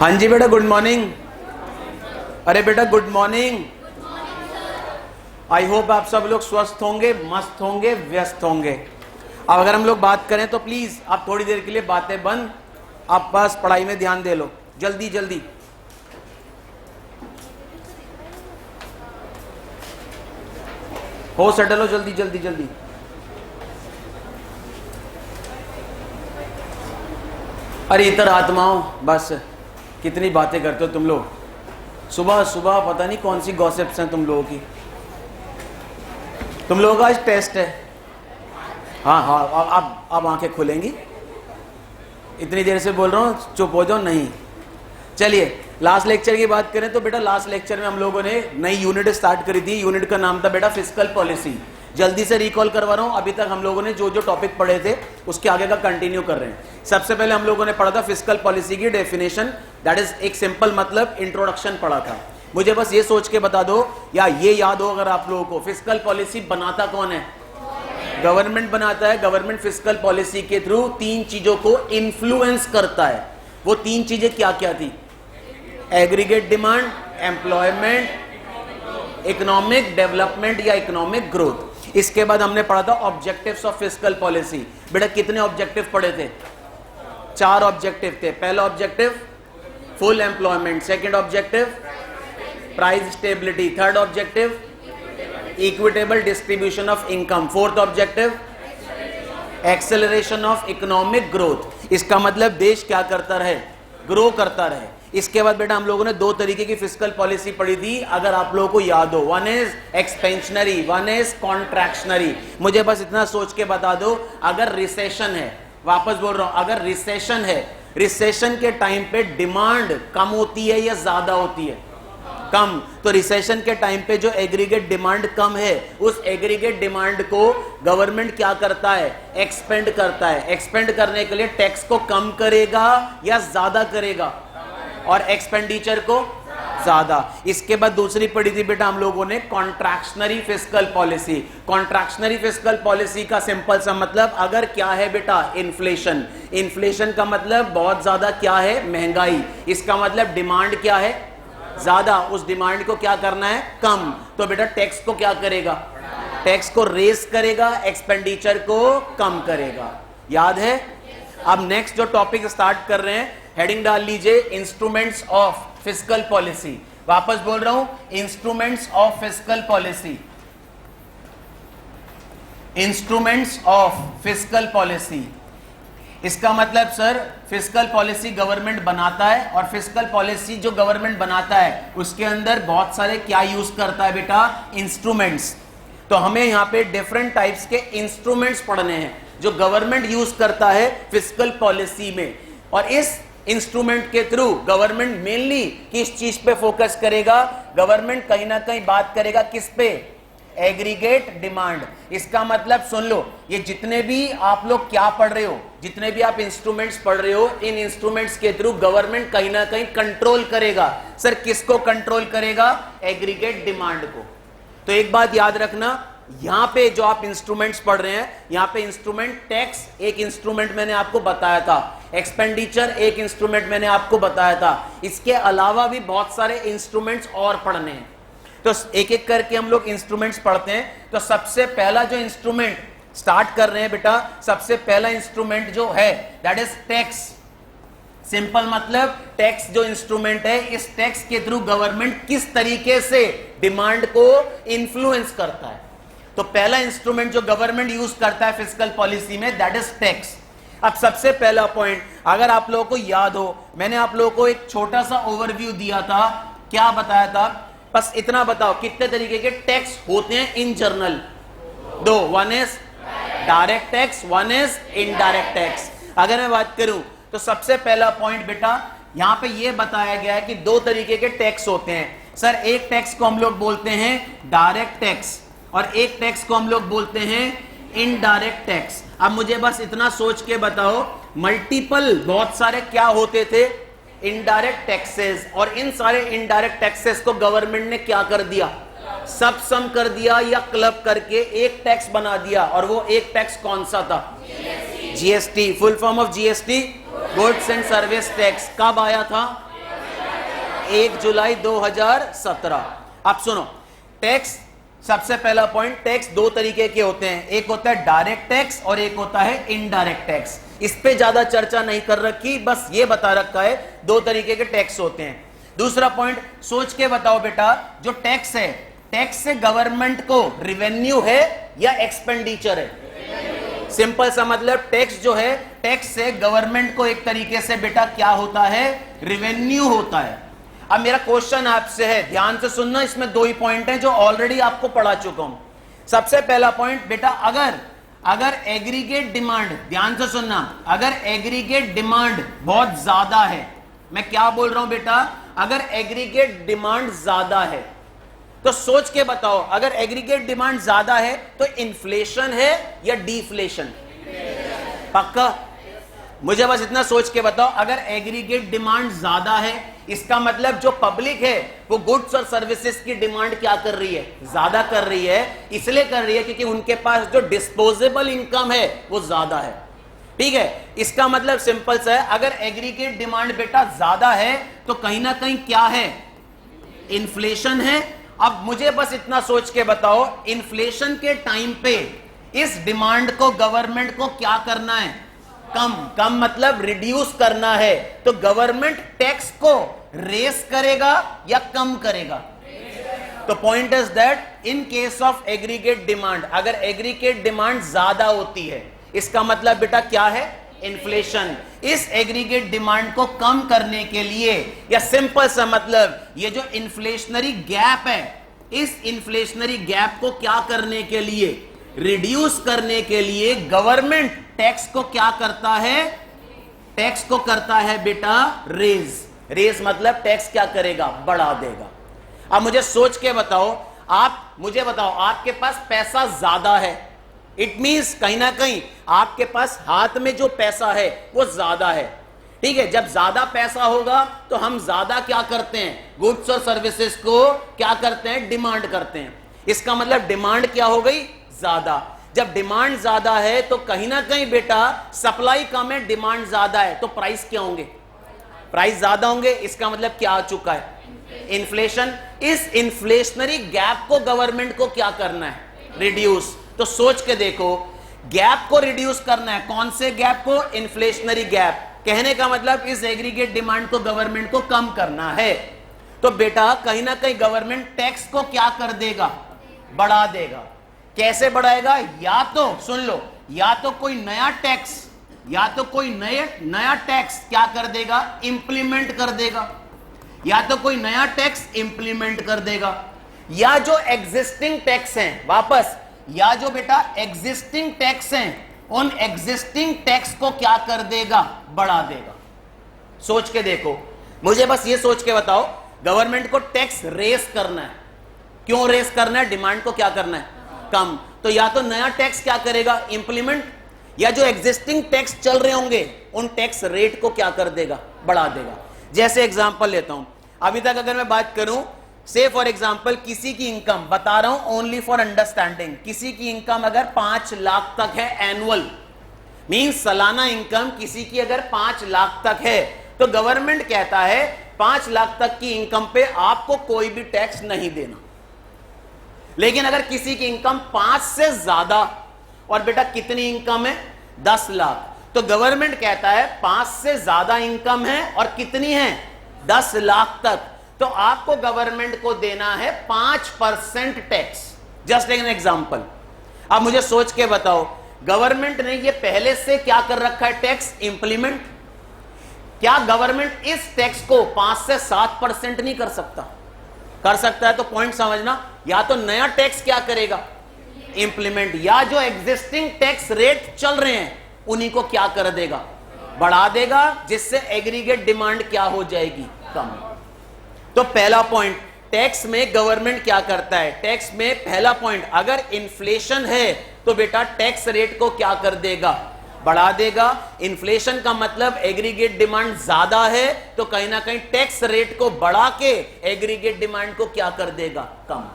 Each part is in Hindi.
हाँ जी बेटा, गुड मॉर्निंग। अरे बेटा गुड मॉर्निंग। आई होप आप सब लोग स्वस्थ होंगे, मस्त होंगे, व्यस्त होंगे। अब अगर हम लोग बात करें तो प्लीज आप थोड़ी देर के लिए बातें बंद, आप बस पढ़ाई में ध्यान दे लो, जल्दी जल्दी। हो सेटल हो, जल्दी जल्दी जल्दी। अरे इधर आत्माओं, बस कितनी बातें करते हो तुम लोग। सुबह सुबह पता नहीं कौन सी गॉसिप्स हैं तुम लोगों की। तुम लोगों का आज टेस्ट है। हाँ हाँ, अब आंखें खुलेंगी। इतनी देर से बोल रहा हूँ, चुप हो जाओ। नहीं, चलिए लास्ट लेक्चर की बात करें तो बेटा लास्ट लेक्चर में हम लोगों ने नई यूनिट स्टार्ट करी थी। यूनिट का नाम था बेटा फिस्कल पॉलिसी। जल्दी से रिकॉल करवा रहा हूं, अभी तक हम लोगों ने जो जो टॉपिक पढ़े थे उसके आगे का कंटिन्यू कर रहे हैं। सबसे पहले हम लोगों ने पढ़ा था फिस्कल पॉलिसी की डेफिनेशन, दैट इज एक सिंपल मतलब इंट्रोडक्शन पढ़ा था। मुझे बस ये सोच के बता दो या ये याद हो अगर आप लोगों को, फिस्कल पॉलिसी बनाता कौन है? गवर्नमेंट बनाता है। गवर्नमेंट फिस्कल पॉलिसी के थ्रू तीन चीजों को इन्फ्लुएंस करता है। वो तीन चीजें क्या क्या थी? Aggregate demand, employment, economic development या इकोनॉमिक ग्रोथ। इसके बाद हमने पढ़ा था ऑब्जेक्टिव्स ऑफ फिस्कल पॉलिसी। बेटा कितने ऑब्जेक्टिव पढ़े थे? 4 ऑब्जेक्टिव थे। पहला objective full employment, second objective price stability, third objective equitable distribution of income, fourth objective acceleration of economic growth. इसका मतलब देश क्या करता रहे? ग्रो करता रहे। इसके बाद बेटा हम लोगों ने 2 तरीके की फिस्कल पॉलिसी पढ़ी थी, अगर आप लोगों को याद हो। One is expansionary, one is contractionary. मुझे बस इतना सोच के बता दो, अगर रिसेशन है, वापस बोल रहा हूं, अगर रिसेशन है, रिसेशन के टाइम पे डिमांड कम होती है या ज्यादा होती है? कम। तो रिसेशन के टाइम पे जो एग्रीगेट डिमांड कम है, उस एग्रीगेट डिमांड को गवर्नमेंट क्या करता है? एक्सपेंड करता है। एक्सपेंड करने के लिए टैक्स को कम करेगा या ज्यादा करेगा? और एक्सपेंडिचर को ज्यादा। इसके बाद दूसरी पढ़ी थी बेटा हम लोगों ने contractionary fiscal policy. Contractionary fiscal policy का सिंपल सा मतलब, अगर क्या है बेटा? इन्फ्लेशन। इन्फ्लेशन का मतलब बहुत ज्यादा क्या है? महंगाई। इसका मतलब डिमांड क्या है? ज्यादा। उस डिमांड को क्या करना है? कम। तो बेटा टैक्स को क्या करेगा? टैक्स को रेस करेगा, एक्सपेंडिचर को कम करेगा। याद है? अब नेक्स्ट जो टॉपिक स्टार्ट कर रहे हैं, हेडिंग डाल लीजिए इंस्ट्रूमेंट्स ऑफ फिस्कल पॉलिसी। वापस बोल रहा हूं, instruments of fiscal policy. Instruments of fiscal policy. इसका मतलब सर फिस्कल पॉलिसी गवर्नमेंट बनाता है, और फिस्कल पॉलिसी जो गवर्नमेंट बनाता है उसके अंदर बहुत सारे क्या यूज करता है बेटा? इंस्ट्रूमेंट्स। तो हमें यहां पे डिफरेंट टाइप्स के इंस्ट्रूमेंट्स पढ़ने हैं जो गवर्नमेंट यूज करता है फिस्कल पॉलिसी में। और इस इंस्ट्रूमेंट के थ्रू गवर्नमेंट मेनली किस चीज पे फोकस करेगा? गवर्नमेंट कहीं ना कहीं बात करेगा किस पे? Aggregate demand. इसका मतलब सुन लो, ये जितने भी आप लोग क्या पढ़ रहे हो, जितने भी आप इंस्ट्रूमेंट्स पढ़ रहे हो, इन इंस्ट्रूमेंट्स के थ्रू गवर्नमेंट कहीं ना कहीं कंट्रोल करेगा। सर किसको कंट्रोल करेगा? एग्रीगेट डिमांड को। तो एक बात याद रखना, यहां पे जो आप इंस्ट्रूमेंट्स पढ़ रहे हैं, यहां पे इंस्ट्रूमेंट टैक्स एक इंस्ट्रूमेंट मैंने आपको बताया था, एक्सपेंडिचर एक इंस्ट्रूमेंट मैंने आपको बताया था। इसके अलावा भी बहुत सारे इंस्ट्रूमेंट्स और पढ़ने हैं, तो एक एक करके हम लोग इंस्ट्रूमेंट्स पढ़ते हैं। तो सबसे पहला जो इंस्ट्रूमेंट स्टार्ट कर रहे हैं बेटा, सबसे पहला इंस्ट्रूमेंट जो है दैट इज टैक्स। सिंपल मतलब टैक्स जो इंस्ट्रूमेंट है, इस टैक्स के थ्रू गवर्नमेंट किस तरीके से डिमांड को इन्फ्लुएंस करता है। तो पहला इंस्ट्रूमेंट जो गवर्नमेंट यूज करता है फिस्कल पॉलिसी में, दैट इज टैक्स। अब सबसे पहला पॉइंट, अगर आप लोगों को याद हो, मैंने आप लोगों को एक छोटा सा ओवरव्यू दिया था। क्या बताया था? बस इतना बताओ, कितने तरीके के टैक्स होते हैं in general? 2। One is direct tax, one is indirect tax. अगर मैं बात करूं तो सबसे पहला पॉइंट बेटा यहां पे ये बताया गया है कि 2 तरीके के टैक्स होते हैं। सर एक टैक्स को हम लोग बोलते हैं डायरेक्ट टैक्स, और एक टैक्स को हम लोग बोलते हैं इनडायरेक्ट टैक्स। अब मुझे बस इतना सोच के बताओ, मल्टीपल बहुत सारे क्या होते थे? Indirect taxes. और इन सारे इनडायरेक्ट टैक्सेस को गवर्नमेंट ने क्या कर दिया? सब सम कर दिया या क्लब करके एक टैक्स बना दिया। और वो एक टैक्स कौन सा था? GST. Full form of GST goods and service tax. कब आया था? 1 जुलाई 2017। अब सुनो, टैक्स, सबसे पहला पॉइंट, टैक्स दो तरीके के होते हैं, एक होता है डायरेक्ट टैक्स और एक होता है इनडायरेक्ट टैक्स। इस पे ज्यादा चर्चा नहीं कर रखी, बस ये बता रखा है दो तरीके के टैक्स होते हैं। दूसरा पॉइंट सोच के बताओ बेटा, जो टैक्स है, टैक्स से गवर्नमेंट को रिवेन्यू है या एक्सपेंडिचर है? सिंपल सा मतलब, टैक्स जो है, टैक्स से गवर्नमेंट को एक तरीके से बेटा क्या होता है? रिवेन्यू होता है। अब मेरा क्वेश्चन आपसे है, ध्यान से सुनना, इसमें दो ही पॉइंट हैं जो ऑलरेडी आपको पढ़ा चुका हूं। सबसे पहला पॉइंट बेटा, अगर एग्रीगेट डिमांड, ध्यान से सुनना, अगर एग्रीगेट डिमांड बहुत ज्यादा है, मैं क्या बोल रहा हूं बेटा, अगर एग्रीगेट डिमांड ज्यादा है तो सोच के बताओ, अगर एग्रीगेट डिमांड ज्यादा है तो इन्फ्लेशन है या डिफ्लेशन? पक्का? मुझे बस इतना सोच के बताओ, अगर एग्रीगेट डिमांड ज्यादा है, इसका मतलब जो पब्लिक है वो गुड्स और सर्विसेज की डिमांड क्या कर रही है? ज्यादा कर रही है। इसलिए कर रही है क्योंकि उनके पास जो डिस्पोजेबल इनकम है वो ज्यादा है। ठीक है, इसका मतलब सिंपल सा है, अगर एग्रीगेट डिमांड बेटा ज्यादा है तो कहीं ना कहीं क्या है? इन्फ्लेशन है। अब मुझे बस इतना सोच के बताओ, इन्फ्लेशन के टाइम पे इस डिमांड को गवर्नमेंट को क्या करना है? कम मतलब रिड्यूस करना है। तो गवर्नमेंट टैक्स को रेस करेगा या कम करेगा? तो point is that in case of aggregate demand, अगर एग्रीगेट डिमांड ज्यादा होती है, इसका मतलब बेटा क्या है? इन्फ्लेशन। इस एग्रीगेट डिमांड को कम करने के लिए, या सिंपल सा मतलब, ये जो इन्फ्लेशनरी गैप है, इस इन्फ्लेशनरी गैप को क्या करने के लिए? रिड्यूस करने के लिए गवर्नमेंट टैक्स को क्या करता है? टैक्स को करता है बेटा रेज मतलब टैक्स क्या करेगा? बढ़ा देगा। अब मुझे सोच के बताओ, आप मुझे बताओ, आपके पास पैसा ज्यादा है, इट मींस कहीं ना कहीं आपके पास हाथ में जो पैसा है वो ज्यादा है। ठीक है, जब ज्यादा पैसा होगा तो हम ज्यादा क्या करते हैं? गुड्स और सर्विसेज को क्या करते हैं? डिमांड करते हैं। इसका मतलब डिमांड क्या हो गई? ज्यादा। जब डिमांड ज्यादा है तो कहीं ना कहीं बेटा सप्लाई कम है, डिमांड ज्यादा है, तो प्राइस क्या होंगे? प्राइस ज्यादा होंगे। इसका मतलब क्या आ चुका है? इन्फ्लेशन। इस इन्फ्लेशनरी गैप को गवर्नमेंट को क्या करना है? रिड्यूस। तो सोच के देखो, गैप को रिड्यूस करना है। कौन से गैप को? Inflationary gap. कहने का मतलब इस एग्रीगेट डिमांड को गवर्नमेंट को कम करना है। तो बेटा कहीं ना कहीं गवर्नमेंट टैक्स को क्या कर देगा? बढ़ा देगा। कैसे बढ़ाएगा? या तो सुन लो, या तो कोई नया टैक्स, या तो कोई नया टैक्स क्या कर देगा? इंप्लीमेंट कर देगा। या तो कोई नया टैक्स इंप्लीमेंट कर देगा, या जो एग्जिस्टिंग टैक्स हैं वापस, या जो बेटा एग्जिस्टिंग टैक्स हैं उन एग्जिस्टिंग टैक्स को क्या कर देगा? बढ़ा देगा। सोच के देखो, मुझे बस ये सोच के बताओ, गवर्नमेंट को टैक्स रेस करना है। क्यों रेस करना है? डिमांड को क्या करना है? कम। तो या तो नया टैक्स क्या करेगा? इंप्लीमेंट, या जो एग्जिस्टिंग टैक्स चल रहे होंगे उन टैक्स रेट को क्या कर देगा? बढ़ा देगा। जैसे एग्जांपल लेता हूं, अभी तक अगर मैं बात करूं, से फॉर एग्जाम्पल किसी की इनकम, बता रहा हूं ओनली फॉर अंडरस्टैंडिंग, किसी की इनकम अगर 5 लाख तक है एनुअल, मींस सालाना इनकम किसी की अगर 5 लाख तक है, तो गवर्नमेंट कहता है 5 लाख तक की इनकम पे आपको कोई भी टैक्स नहीं देना। लेकिन अगर किसी की इनकम 5 से ज्यादा, और बेटा कितनी इनकम है? 10 लाख, तो गवर्नमेंट कहता है 5 से ज्यादा इनकम है और कितनी है? 10 लाख तक, तो आपको गवर्नमेंट को देना है 5% टैक्स। Just an example. अब मुझे सोच के बताओ, गवर्नमेंट ने ये पहले से क्या कर रखा है? Tax implement. क्या गवर्नमेंट इस टैक्स को 5 से 7% नहीं कर सकता? कर सकता है। तो पॉइंट समझना, या तो नया टैक्स क्या करेगा? इंप्लीमेंट, या जो एग्जिस्टिंग टैक्स रेट चल रहे हैं उन्हीं को क्या कर देगा? बढ़ा देगा, जिससे एग्रीगेट डिमांड क्या हो जाएगी? कम। तो पहला पॉइंट, टैक्स में गवर्नमेंट क्या करता है? टैक्स में पहला पॉइंट, अगर इन्फ्लेशन है तो बेटा टैक्स रेट को क्या कर देगा? बढ़ा देगा। इन्फ्लेशन का मतलब एग्रीगेट डिमांड ज्यादा है, तो कहीं ना कहीं टैक्स रेट को बढ़ा के एग्रीगेट डिमांड को क्या कर देगा? कम।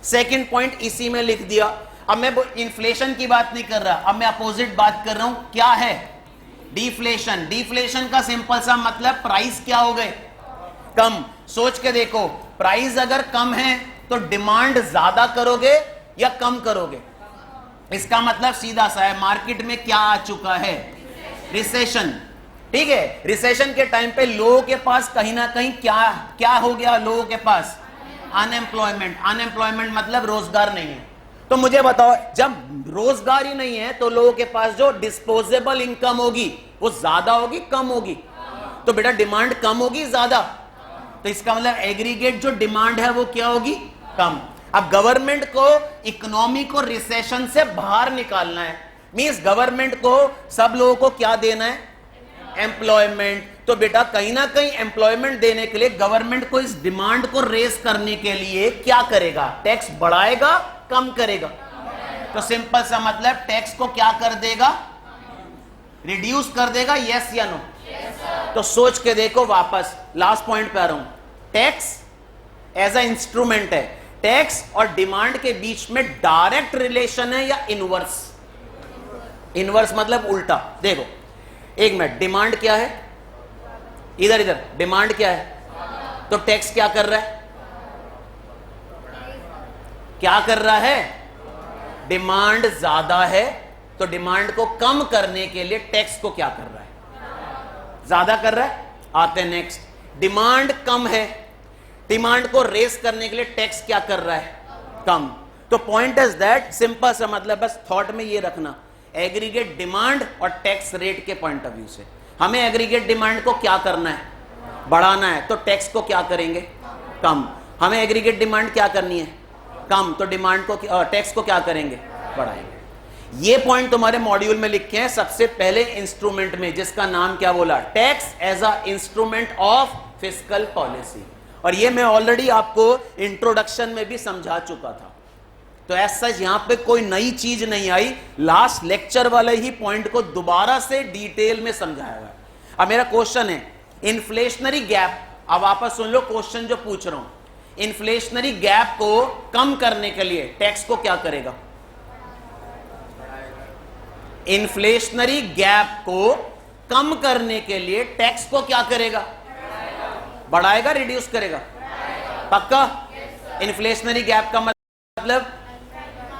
सेकंड पॉइंट इसी में लिख दिया। अब मैं इन्फ्लेशन की बात नहीं कर रहा, अब मैं अपोजिट बात कर रहा हूं। क्या है? डिफ्लेशन। डिफ्लेशन का सिंपल सा मतलब प्राइस क्या हो गए? कम। सोच के देखो, प्राइस अगर कम है तो डिमांड ज्यादा करोगे या कम करोगे? इसका मतलब सीधा सा है, मार्केट में क्या आ चुका है? रिसेशन। ठीक है, रिसेशन के टाइम पे लोगों के पास कहीं ना कहीं क्या क्या हो गया? लोगों के पास अनएम्प्लॉयमेंट। अनएम्प्लॉयमेंट मतलब रोजगार नहीं है। तो मुझे बताओ, जब रोजगार ही नहीं है तो लोगों के पास जो डिस्पोजेबल इनकम होगी वो ज्यादा होगी कम होगी? तो बेटा डिमांड कम होगी ज्यादा? तो इसका मतलब एग्रीगेट जो डिमांड है वो क्या होगी? कम। अब गवर्नमेंट को इकोनॉमी को रिसेशन से बाहर निकालना है, मींस गवर्नमेंट को सब लोगों को क्या देना है? एम्प्लॉयमेंट। तो बेटा कहीं ना कहीं एम्प्लॉयमेंट देने के लिए गवर्नमेंट को इस डिमांड को रेस करने के लिए क्या करेगा? टैक्स बढ़ाएगा, कम करेगा? तो सिंपल सा मतलब टैक्स को क्या कर देगा? रिड्यूस कर देगा। यस या नो? तो सोच के देखो, वापस लास्ट पॉइंट पे आ रहा हूं। टैक्स एज अ इंस्ट्रूमेंट है। टैक्स और डिमांड के बीच में डायरेक्ट रिलेशन है या इनवर्स? इनवर्स मतलब उल्टा। देखो एक मिनट, डिमांड क्या है? इधर इधर डिमांड क्या है? तो टैक्स क्या कर रहा है? क्या कर रहा है? डिमांड ज्यादा है तो डिमांड को कम करने के लिए टैक्स को क्या कर रहा है? ज्यादा कर रहा है। आते नेक्स्ट, डिमांड कम है, डिमांड को रेस करने के लिए टैक्स क्या कर रहा है? कम। तो पॉइंट इज दैट, सिंपल सा मतलब बस थॉट में ये रखना, एग्रीगेट डिमांड और टैक्स रेट के पॉइंट ऑफ व्यू से हमें एग्रीगेट डिमांड को क्या करना है? बढ़ाना है। तो टैक्स को क्या करेंगे? कम। हमें एग्रीगेट डिमांड क्या करनी है? कम। तो डिमांड को टैक्स को क्या करेंगे? बढ़ाएंगे। ये पॉइंट तुम्हारे मॉड्यूल में लिखे हैं सबसे पहले इंस्ट्रूमेंट में, जिसका नाम क्या बोला? Tax as a instrument of fiscal policy. और ये मैं ऑलरेडी आपको इंट्रोडक्शन में भी समझा चुका था। तो एज सच यहां पे कोई नई चीज नहीं आई, लास्ट लेक्चर वाले ही पॉइंट को दोबारा से डिटेल में समझाया गया। अब मेरा क्वेश्चन है, इन्फ्लेशनरी गैप, अब वापस सुन लो क्वेश्चन जो पूछ रहा हूं। इन्फ्लेशनरी गैप को कम करने के लिए टैक्स को क्या करेगा? इन्फ्लेशनरी गैप को कम करने के लिए टैक्स को क्या करेगा? बढ़ाएगा, रिड्यूस करेगा? पक्का? इन्फ्लेशनरी गैप का मतलब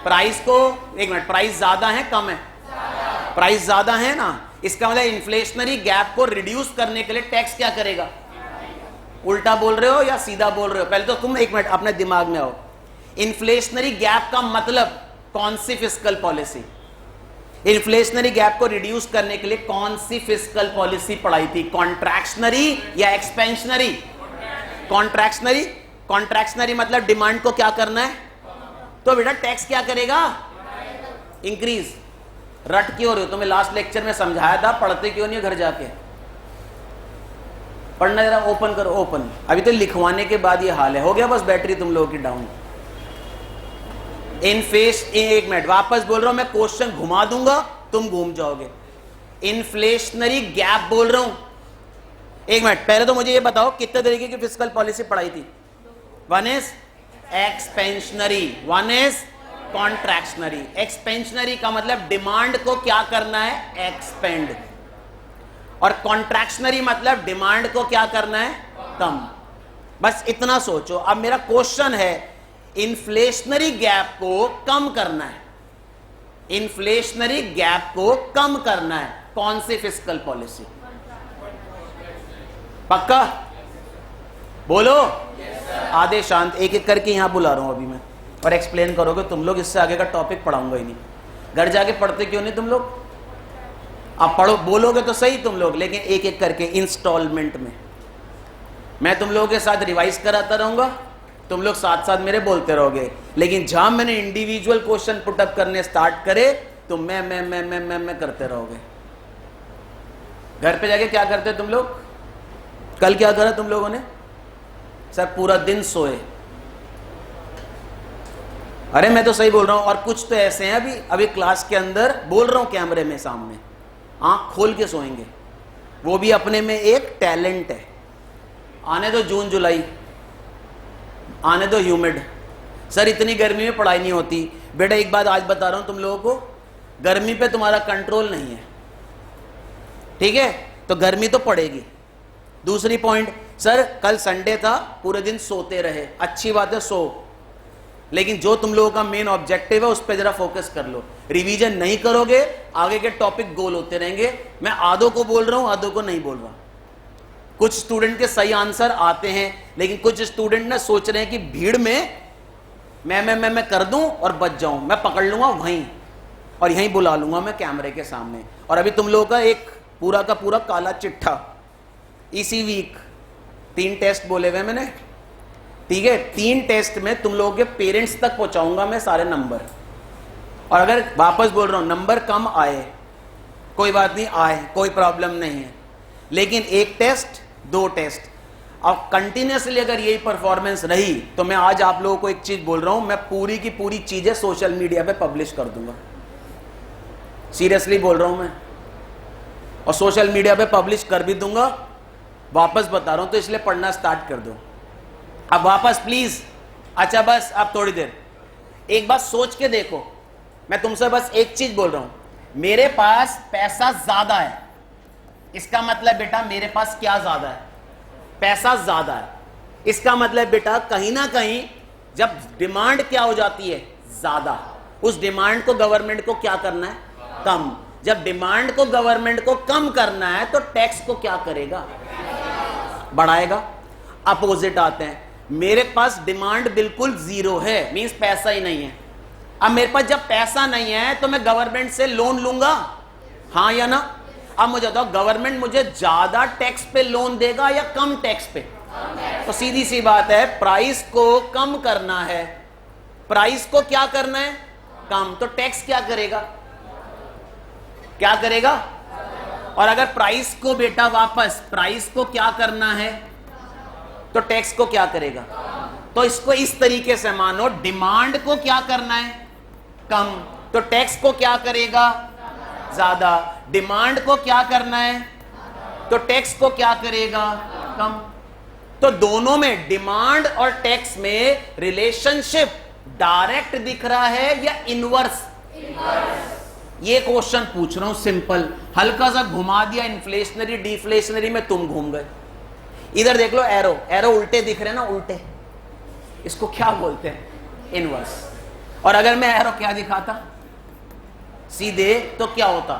प्राइस को, एक मिनट, प्राइस ज्यादा है कम है? प्राइस ज्यादा है ना, इसका मतलब इन्फ्लेशनरी गैप को रिड्यूस करने के लिए टैक्स क्या करेगा? उल्टा बोल रहे हो या सीधा बोल रहे हो? पहले तो तुम एक मिनट अपने दिमाग में आओ। इन्फ्लेशनरी गैप का मतलब कौन सी फिस्कल पॉलिसी? इन्फ्लेशनरी गैप को रिड्यूस करने के लिए कौन सी फिस्कल पॉलिसी पढ़ाई थी? कॉन्ट्रैक्शनरी या एक्सपेंशनरी? कॉन्ट्रैक्शनरी। कॉन्ट्रैक्शनरी मतलब डिमांड को क्या करना है? तो बेटा टैक्स क्या करेगा? इंक्रीज। रट क्यों रहे हो? तुम्हें लास्ट लेक्चर में समझाया था, पढ़ते क्यों नहीं घर जाके? पढ़ना जरा, ओपन करो, ओपन। अभी तो लिखवाने के बाद ये हाल है, हो गया बस बैटरी तुम लोगों की डाउन। एक मिनट वापस बोल रहा हूं मैं, क्वेश्चन घुमा दूंगा तुम घूम जाओगे। इन्फ्लेशनरी गैप बोल रहा हूं। एक मिनट, पहले तो मुझे ये बताओ कितने तरीके की फिस्कल पॉलिसी पढ़ाई थी? One is expansionary, one is contractionary. Expansionary का मतलब डिमांड को क्या करना है? एक्सपेंड। और कॉन्ट्रैक्शनरी मतलब डिमांड को क्या करना है? कम। बस इतना सोचो। अब मेरा क्वेश्चन है, इन्फ्लेशनरी गैप को कम करना है, इन्फ्लेशनरी गैप को कम करना है, कौन सी फिस्कल पॉलिसी? पक्का बोलो। आधे शांत, एक एक करके यहां बुला रहा हूं अभी मैं, और एक्सप्लेन करोगे तुम लोग। इससे आगे का टॉपिक पढ़ाऊंगा ही नहीं। घर जाके पढ़ते क्यों नहीं तुम लोग? आप पढ़ो, बोलोगे तो सही तुम लोग, लेकिन एक एक करके इंस्टॉलमेंट में मैं तुम लोगों के साथ रिवाइज कराता रहूंगा, तुम लोग साथ साथ मेरे बोलते रहोगे। लेकिन जहां मैंने इंडिविजुअल क्वेश्चन पुटअप करने स्टार्ट करे तो मैं करते रहोगे। घर पे जाके क्या करते तुम लोग? कल क्या करा तुम लोगों ने? सर पूरा दिन सोए। अरे मैं तो सही बोल रहा हूं। और कुछ तो ऐसे हैं अभी क्लास के अंदर बोल रहा हूं कैमरे में सामने, आंख खोल के सोएंगे। वो भी अपने में एक टैलेंट है। आने दो जून जुलाई, आने दो ह्यूमिड। सर इतनी गर्मी में पढ़ाई नहीं होती। बेटा एक बात आज बता रहा हूं तुम लोगों को, गर्मी पे तुम्हारा कंट्रोल नहीं है, ठीक है? तो गर्मी तो पड़ेगी। दूसरी पॉइंट, सर कल संडे था, पूरे दिन सोते रहे। अच्छी बात है, सो, लेकिन जो तुम लोगों का मेन ऑब्जेक्टिव है उस पर जरा फोकस कर लो। रिवीजन नहीं करोगे, आगे के टॉपिक गोल होते रहेंगे। मैं आधों को बोल रहा हूं, आधों को नहीं बोल रहा। कुछ स्टूडेंट के सही आंसर आते हैं, लेकिन कुछ स्टूडेंट ना सोच रहे हैं कि भीड़ में मैं कर दूं और बच जाऊं, मैं पकड़ लूंगा वहीं और यहीं बुला लूंगा मैं कैमरे के सामने। और अभी तुम लोगों का एक पूरा का पूरा काला चिट्ठा, इसी वीक 3 टेस्ट बोले हुए मैंने, ठीक है। 3 टेस्ट में तुम लोगों के पेरेंट्स तक पहुंचाऊंगा मैं सारे नंबर। और अगर वापस बोल रहा हूं नंबर कम आए कोई बात नहीं, आए कोई प्रॉब्लम नहीं है, लेकिन 1 टेस्ट 2 टेस्ट अब कंटिन्यूसली अगर यही परफॉर्मेंस रही तो मैं आज आप लोगों को एक चीज बोल रहा हूं, मैं पूरी की पूरी चीजें सोशल मीडिया पे पब्लिश कर दूंगा। सीरियसली बोल रहा हूं मैं, और सोशल मीडिया पे पब्लिश कर भी दूंगा। वापस बता रहा हूं, तो इसलिए पढ़ना स्टार्ट कर दो। अब वापस प्लीज, अच्छा बस अब थोड़ी देर एक बात सोच के देखो। मैं तुमसे बस एक चीज बोल रहा हूं, मेरे पास पैसा ज्यादा है, इसका मतलब बेटा मेरे पास क्या ज्यादा है? पैसा ज्यादा है। इसका मतलब बेटा कहीं ना कहीं जब डिमांड क्या हो जाती है? ज्यादा। उस डिमांड को गवर्नमेंट को क्या करना है? कम। जब डिमांड को गवर्नमेंट को कम करना है तो टैक्स को क्या करेगा? बढ़ाएगा। अपोजिट आते हैं, मेरे पास डिमांड बिल्कुल जीरो है, मींस पैसा ही नहीं है। अब मेरे पास जब पैसा नहीं है तो मैं गवर्नमेंट से लोन लूंगा, हाँ या ना? अब मुझे बताओ, गवर्नमेंट मुझे ज्यादा टैक्स पे लोन देगा या कम टैक्स पे? तो सीधी सी बात है, प्राइस को कम करना है। प्राइस को क्या करना है? कम। तो टैक्स क्या करेगा? क्या करेगा? और अगर प्राइस को बेटा वापस प्राइस को क्या करना है तो टैक्स को क्या करेगा? तो इसको इस तरीके से मानो, डिमांड को क्या करना है? कम। तो टैक्स को क्या करेगा? ज्यादा। डिमांड को क्या करना है तो टैक्स को क्या करेगा? कम। तो दोनों में, डिमांड और टैक्स में रिलेशनशिप डायरेक्ट दिख रहा है या इनवर्स? ये क्वेश्चन पूछ रहा हूं, सिंपल। हल्का सा घुमा दिया इन्फ्लेशनरी डिफ्लेशनरी में, तुम घूम गए। इधर देख लो, एरो एरो उल्टे दिख रहे हैं ना, उल्टे, इसको क्या बोलते हैं? इनवर्स। और अगर मैं एरो क्या दिखाता सीधे तो क्या होता?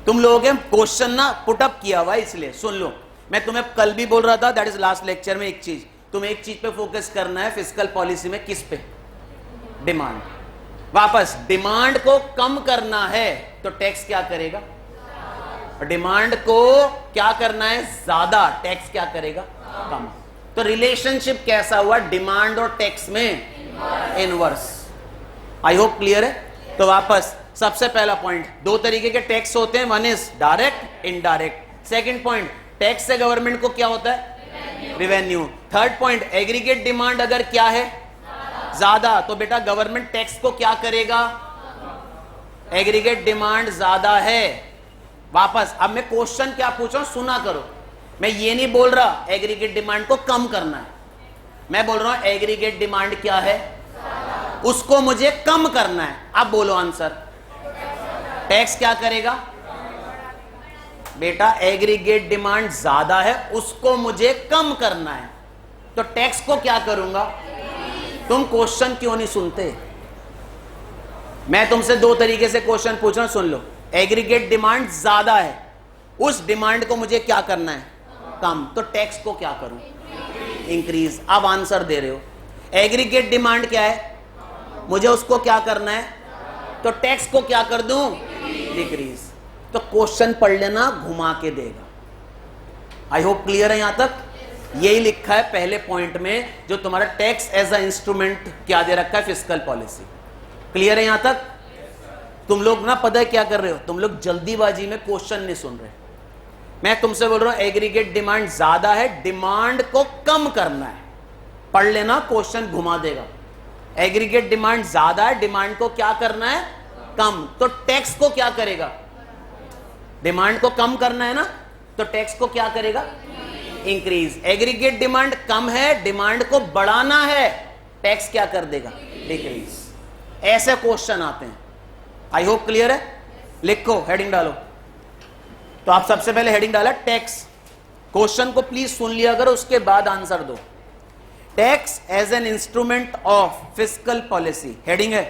तुम लोगों के क्वेश्चन ना पुटअप किया हुआ, इसलिए सुन लो। मैं तुम्हें कल भी बोल रहा था, दैट इज लास्ट लेक्चर में, एक चीज तुम्हें एक चीज पे फोकस करना है फिस्कल पॉलिसी में। किस पे? डिमांड। वापस, डिमांड को कम करना है तो टैक्स क्या करेगा? डिमांड को क्या करना है? ज्यादा। टैक्स क्या करेगा? कम। तो रिलेशनशिप कैसा हुआ डिमांड और टैक्स में? इनवर्स। आई होप क्लियर है। तो वापस सबसे पहला पॉइंट, 2 तरीके के टैक्स होते हैं, one is direct, indirect. Second point, tax से गवर्नमेंट को क्या होता है? Revenue. Third point, aggregate demand अगर क्या है? ज्यादा, तो बेटा गवर्नमेंट टैक्स को क्या करेगा? एग्रीगेट डिमांड ज्यादा है। वापस, अब मैं क्वेश्चन क्या पूछ रहा हूं सुना करो। मैं ये नहीं बोल रहा एग्रीगेट डिमांड को कम करना है, मैं बोल रहा हूं एग्रीगेट डिमांड क्या है? उसको मुझे कम करना है। अब बोलो आंसर, टैक्स क्या करेगा? बेटा एग्रीगेट डिमांड ज्यादा है, उसको मुझे कम करना है, तो टैक्स को क्या करूंगा? तुम क्वेश्चन क्यों नहीं सुनते? मैं तुमसे 2 तरीके से क्वेश्चन पूछ रहा हूं, सुन लो। एग्रीगेट डिमांड ज्यादा है, उस डिमांड को मुझे क्या करना है? कम। तो टैक्स को क्या करूं? इंक्रीज। अब आंसर दे रहे हो। एग्रीगेट डिमांड क्या है? मुझे उसको क्या करना है? तो टैक्स को क्या कर दूं? डिक्रीज। तो क्वेश्चन पढ़ लेना, घुमा के देगा। आई होप क्लियर है यहां तक। यही लिखा है पहले पॉइंट में, जो तुम्हारा टैक्स एज अ इंस्ट्रूमेंट क्या दे रखा है? Fiscal policy. क्लियर है यहां तक? तुम लोग ना पता है क्या कर रहे हो, तुम लोग जल्दीबाजी में क्वेश्चन नहीं सुन रहे। मैं तुमसे बोल रहा हूं एग्रीगेट डिमांड ज्यादा है, डिमांड को कम करना है। पढ़ लेना, क्वेश्चन घुमा देगा। एग्रीगेट डिमांड ज्यादा है, डिमांड को क्या करना है? कम। तो टैक्स को क्या करेगा? डिमांड को कम करना है ना, तो टैक्स को क्या करेगा? इंक्रीज। एग्रीगेट डिमांड कम है, डिमांड को बढ़ाना है, टैक्स क्या कर देगा? डिक्रीज। ऐसे क्वेश्चन आते हैं। आई होप क्लियर है। लिखो, हेडिंग डालो। तो आप सबसे पहले हेडिंग डाला टैक्स, क्वेश्चन को प्लीज सुन लिया करो, उसके बाद आंसर दो। Tax as an instrument of fiscal policy, heading है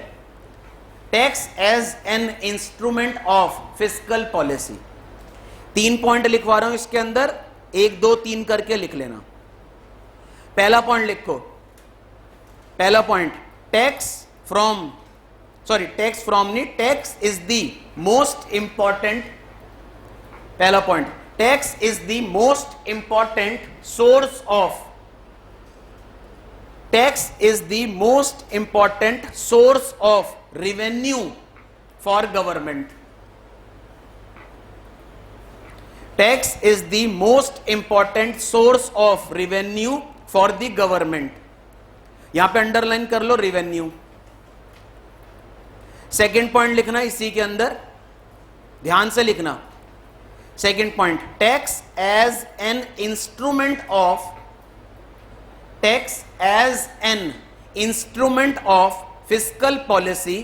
tax as an instrument of fiscal policy. 3 point लिखवा रहा हूं इसके अंदर, 1 2 3 करके लिख लेना। पहला पॉइंट लिखो, पहला पॉइंट, टैक्स फ्रॉम नहीं, tax is the most important, पहला point, tax is the most important source of, tax is the most important source of revenue for government. Tax is the most important source of revenue for the government. यहां पे अंडरलाइन कर लो रेवेन्यू। सेकेंड पॉइंट लिखना इसी के अंदर, ध्यान से लिखना। Second point, tax as an instrument of, tax as an instrument of fiscal policy,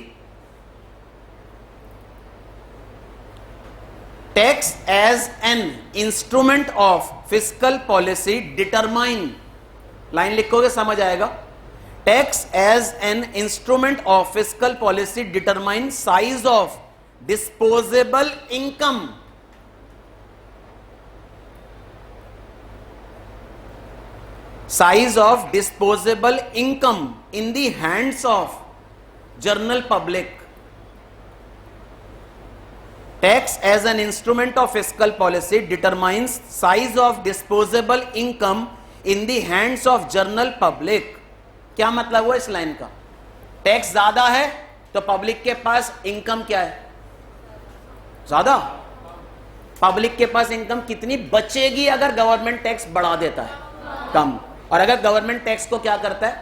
tax as an instrument of fiscal policy determine, line लिखोगे समझ आएगा। Tax as an instrument of fiscal policy determine size of disposable income, size of disposable income in the hands of general public. Tax as an instrument of fiscal policy determines size of disposable income in the hands of general public. क्या मतलब हुआ इस लाइन का? टैक्स ज्यादा है तो पब्लिक के पास इनकम क्या है? ज्यादा। पब्लिक के पास इनकम कितनी बचेगी अगर गवर्नमेंट टैक्स बढ़ा देता है? कम। और अगर गवर्नमेंट टैक्स को क्या करता है?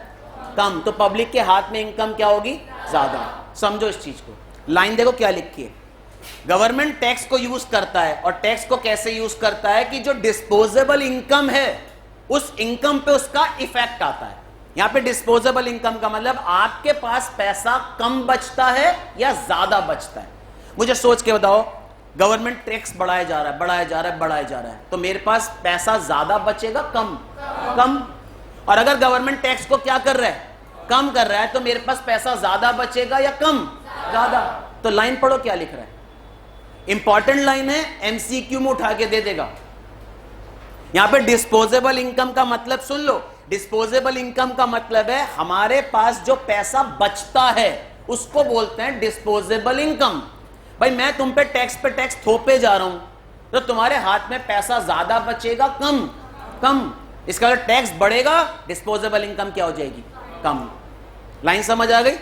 कम। तो पब्लिक के हाथ में इनकम क्या होगी? ज्यादा। समझो इस चीज को। लाइन देखो क्या लिखी है। गवर्नमेंट टैक्स को यूज करता है, और टैक्स को कैसे यूज करता है कि जो डिस्पोजेबल इनकम है उस इनकम पे उसका इफेक्ट आता है। यहां पे डिस्पोजेबल इनकम का मतलब आपके पास पैसा कम बचता है या ज्यादा बचता है। मुझे सोच के बताओ, गवर्नमेंट टैक्स बढ़ाया जा रहा है, बढ़ाया जा रहा है, बढ़ाया जा रहा है, तो मेरे पास पैसा ज्यादा बचेगा कम? कम। और अगर गवर्नमेंट टैक्स को क्या कर रहा है? कम कर रहा है, तो मेरे पास पैसा ज्यादा बचेगा या कम? ज्यादा। तो लाइन पढ़ो क्या लिख रहा है। इंपॉर्टेंट लाइन है, एमसीक्यू में उठा के दे देगा। यहां पे डिस्पोजेबल इनकम का मतलब सुन लो। डिस्पोजेबल इनकम का मतलब है हमारे पास जो पैसा बचता है उसको बोलते हैं डिस्पोजेबल इनकम। भाई मैं तुम पे टैक्स थोपे जा रहा हूं, तो तुम्हारे हाथ में पैसा ज्यादा बचेगा कम? कम। इसका अगर टैक्स बढ़ेगा, डिस्पोजेबल इनकम क्या हो जाएगी? कम। लाइन समझ आ गई?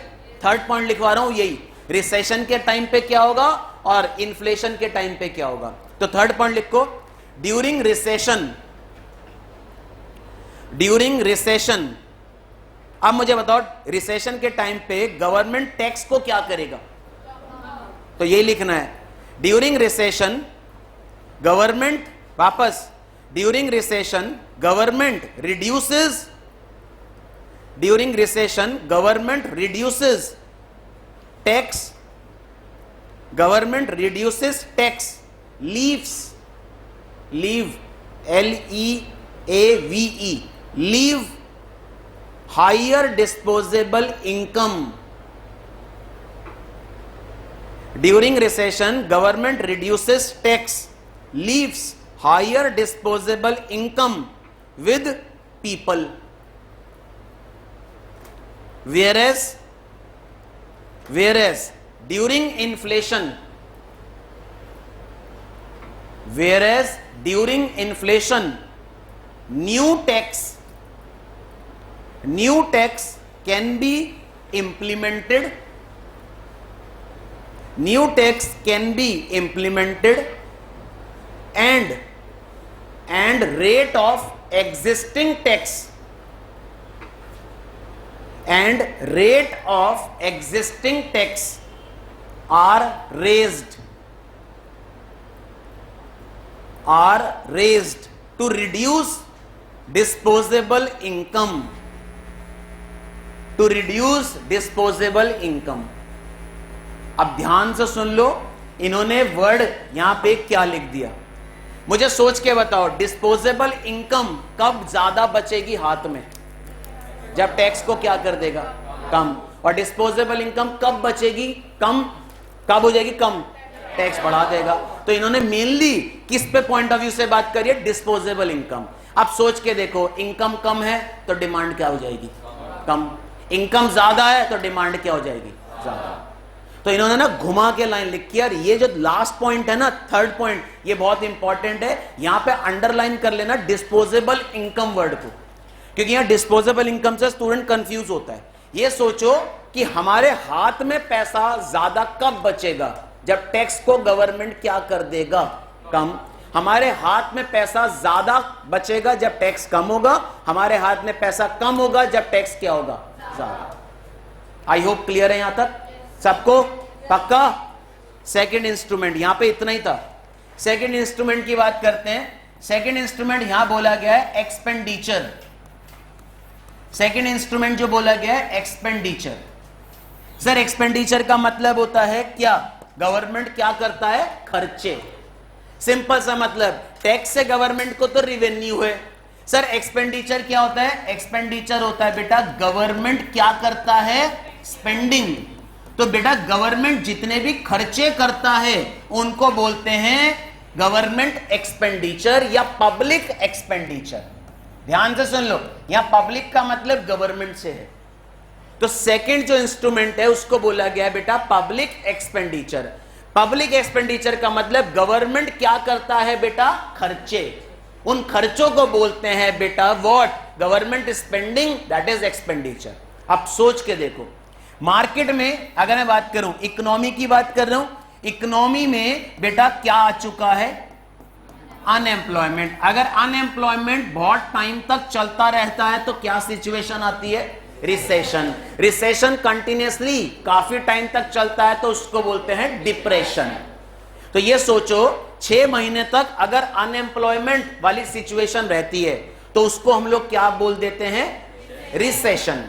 थर्ड पॉइंट लिखवा रहा हूं यही, रिसेशन के टाइम पे क्या होगा और इन्फ्लेशन के टाइम पे क्या होगा। तो थर्ड पॉइंट लिखो, ड्यूरिंग रिसेशन। अब मुझे बताओ, रिसेशन के टाइम पे गवर्नमेंट टैक्स को क्या करेगा? तो ये लिखना है, ड्यूरिंग रिसेशन गवर्नमेंट, वापस, during recession government reduces, during recession government reduces tax, government reduces tax, leaves, leave, LEAVE, leave higher disposable income. During recession, government reduces tax, leaves higher disposable income with people. Whereas during inflation, new tax can be implemented. New tax can be implemented and rate of existing tax are raised to reduce disposable income, अब ध्यान से सुन लो, इन्होंने वर्ड यहां पे क्या लिख दिया। मुझे सोच के बताओ, डिस्पोजेबल इनकम कब ज्यादा बचेगी हाथ में? जब टैक्स को क्या कर देगा? कम। और डिस्पोजेबल इनकम कब बचेगी? कम। कब हो जाएगी कम? टैक्स बढ़ा देगा। तो इन्होंने मेनली किस पे पॉइंट ऑफ व्यू से बात करी है? Disposable income. अब सोच के देखो, इनकम कम है तो डिमांड क्या हो जाएगी? कम। इनकम ज्यादा है तो डिमांड क्या हो जाएगी? ज्यादा। तो इन्होंने ना घुमा के लाइन लिखी। यार ये जो लास्ट पॉइंट है ना, थर्ड पॉइंट, ये बहुत इंपॉर्टेंट है। यहां पे अंडरलाइन कर लेना डिस्पोजेबल इनकम वर्ड को, क्योंकि यहां डिस्पोजेबल इनकम से स्टूडेंट कंफ्यूज होता है। ये सोचो कि हमारे हाथ में पैसा ज्यादा कब बचेगा? जब टैक्स को गवर्नमेंट क्या कर देगा? कम। हमारे हाथ में पैसा ज्यादा बचेगा जब टैक्स कम होगा, हमारे हाथ में पैसा कम होगा जब टैक्स क्या होगा? ज्यादा। आई होप क्लियर है यहां तक सबको? पक्का? सेकंड इंस्ट्रूमेंट, यहां पे इतना ही था। सेकंड इंस्ट्रूमेंट की बात करते हैं। सेकंड इंस्ट्रूमेंट यहां बोला गया है एक्सपेंडिचर। सेकंड इंस्ट्रूमेंट जो बोला गया है एक्सपेंडिचर। सर एक्सपेंडिचर का मतलब होता है क्या? गवर्नमेंट क्या करता है? खर्चे। सिंपल सा मतलब, टैक्स से गवर्नमेंट को तो रिवेन्यू है। सर एक्सपेंडिचर क्या होता है? एक्सपेंडिचर होता है बेटा गवर्नमेंट क्या करता है? स्पेंडिंग। तो बेटा गवर्नमेंट जितने भी खर्चे करता है उनको बोलते हैं गवर्नमेंट एक्सपेंडिचर या पब्लिक एक्सपेंडिचर। ध्यान से सुन लो, यहां पब्लिक का मतलब गवर्नमेंट से है। तो सेकंड जो इंस्ट्रूमेंट है उसको बोला गया है बेटा पब्लिक एक्सपेंडिचर। पब्लिक एक्सपेंडिचर का मतलब गवर्नमेंट क्या करता है बेटा? खर्चे। उन खर्चों को बोलते हैं बेटा what? Government spending, that is expenditure. अब सोच के देखो, मार्केट में अगर मैं बात करूं, इकोनॉमी की बात कर रहा हूं, इकोनॉमी में बेटा क्या आ चुका है? अनएम्प्लॉयमेंट। अगर अनएम्प्लॉयमेंट बहुत टाइम तक चलता रहता है तो क्या सिचुएशन आती है? रिसेशन। रिसेशन कंटिन्यूअसली काफी टाइम तक चलता है तो उसको बोलते हैं डिप्रेशन। तो ये सोचो 6 महीने तक अगर अनएम्प्लॉयमेंट वाली सिचुएशन रहती है तो उसको हम लोग क्या बोल देते हैं? रिसेशन।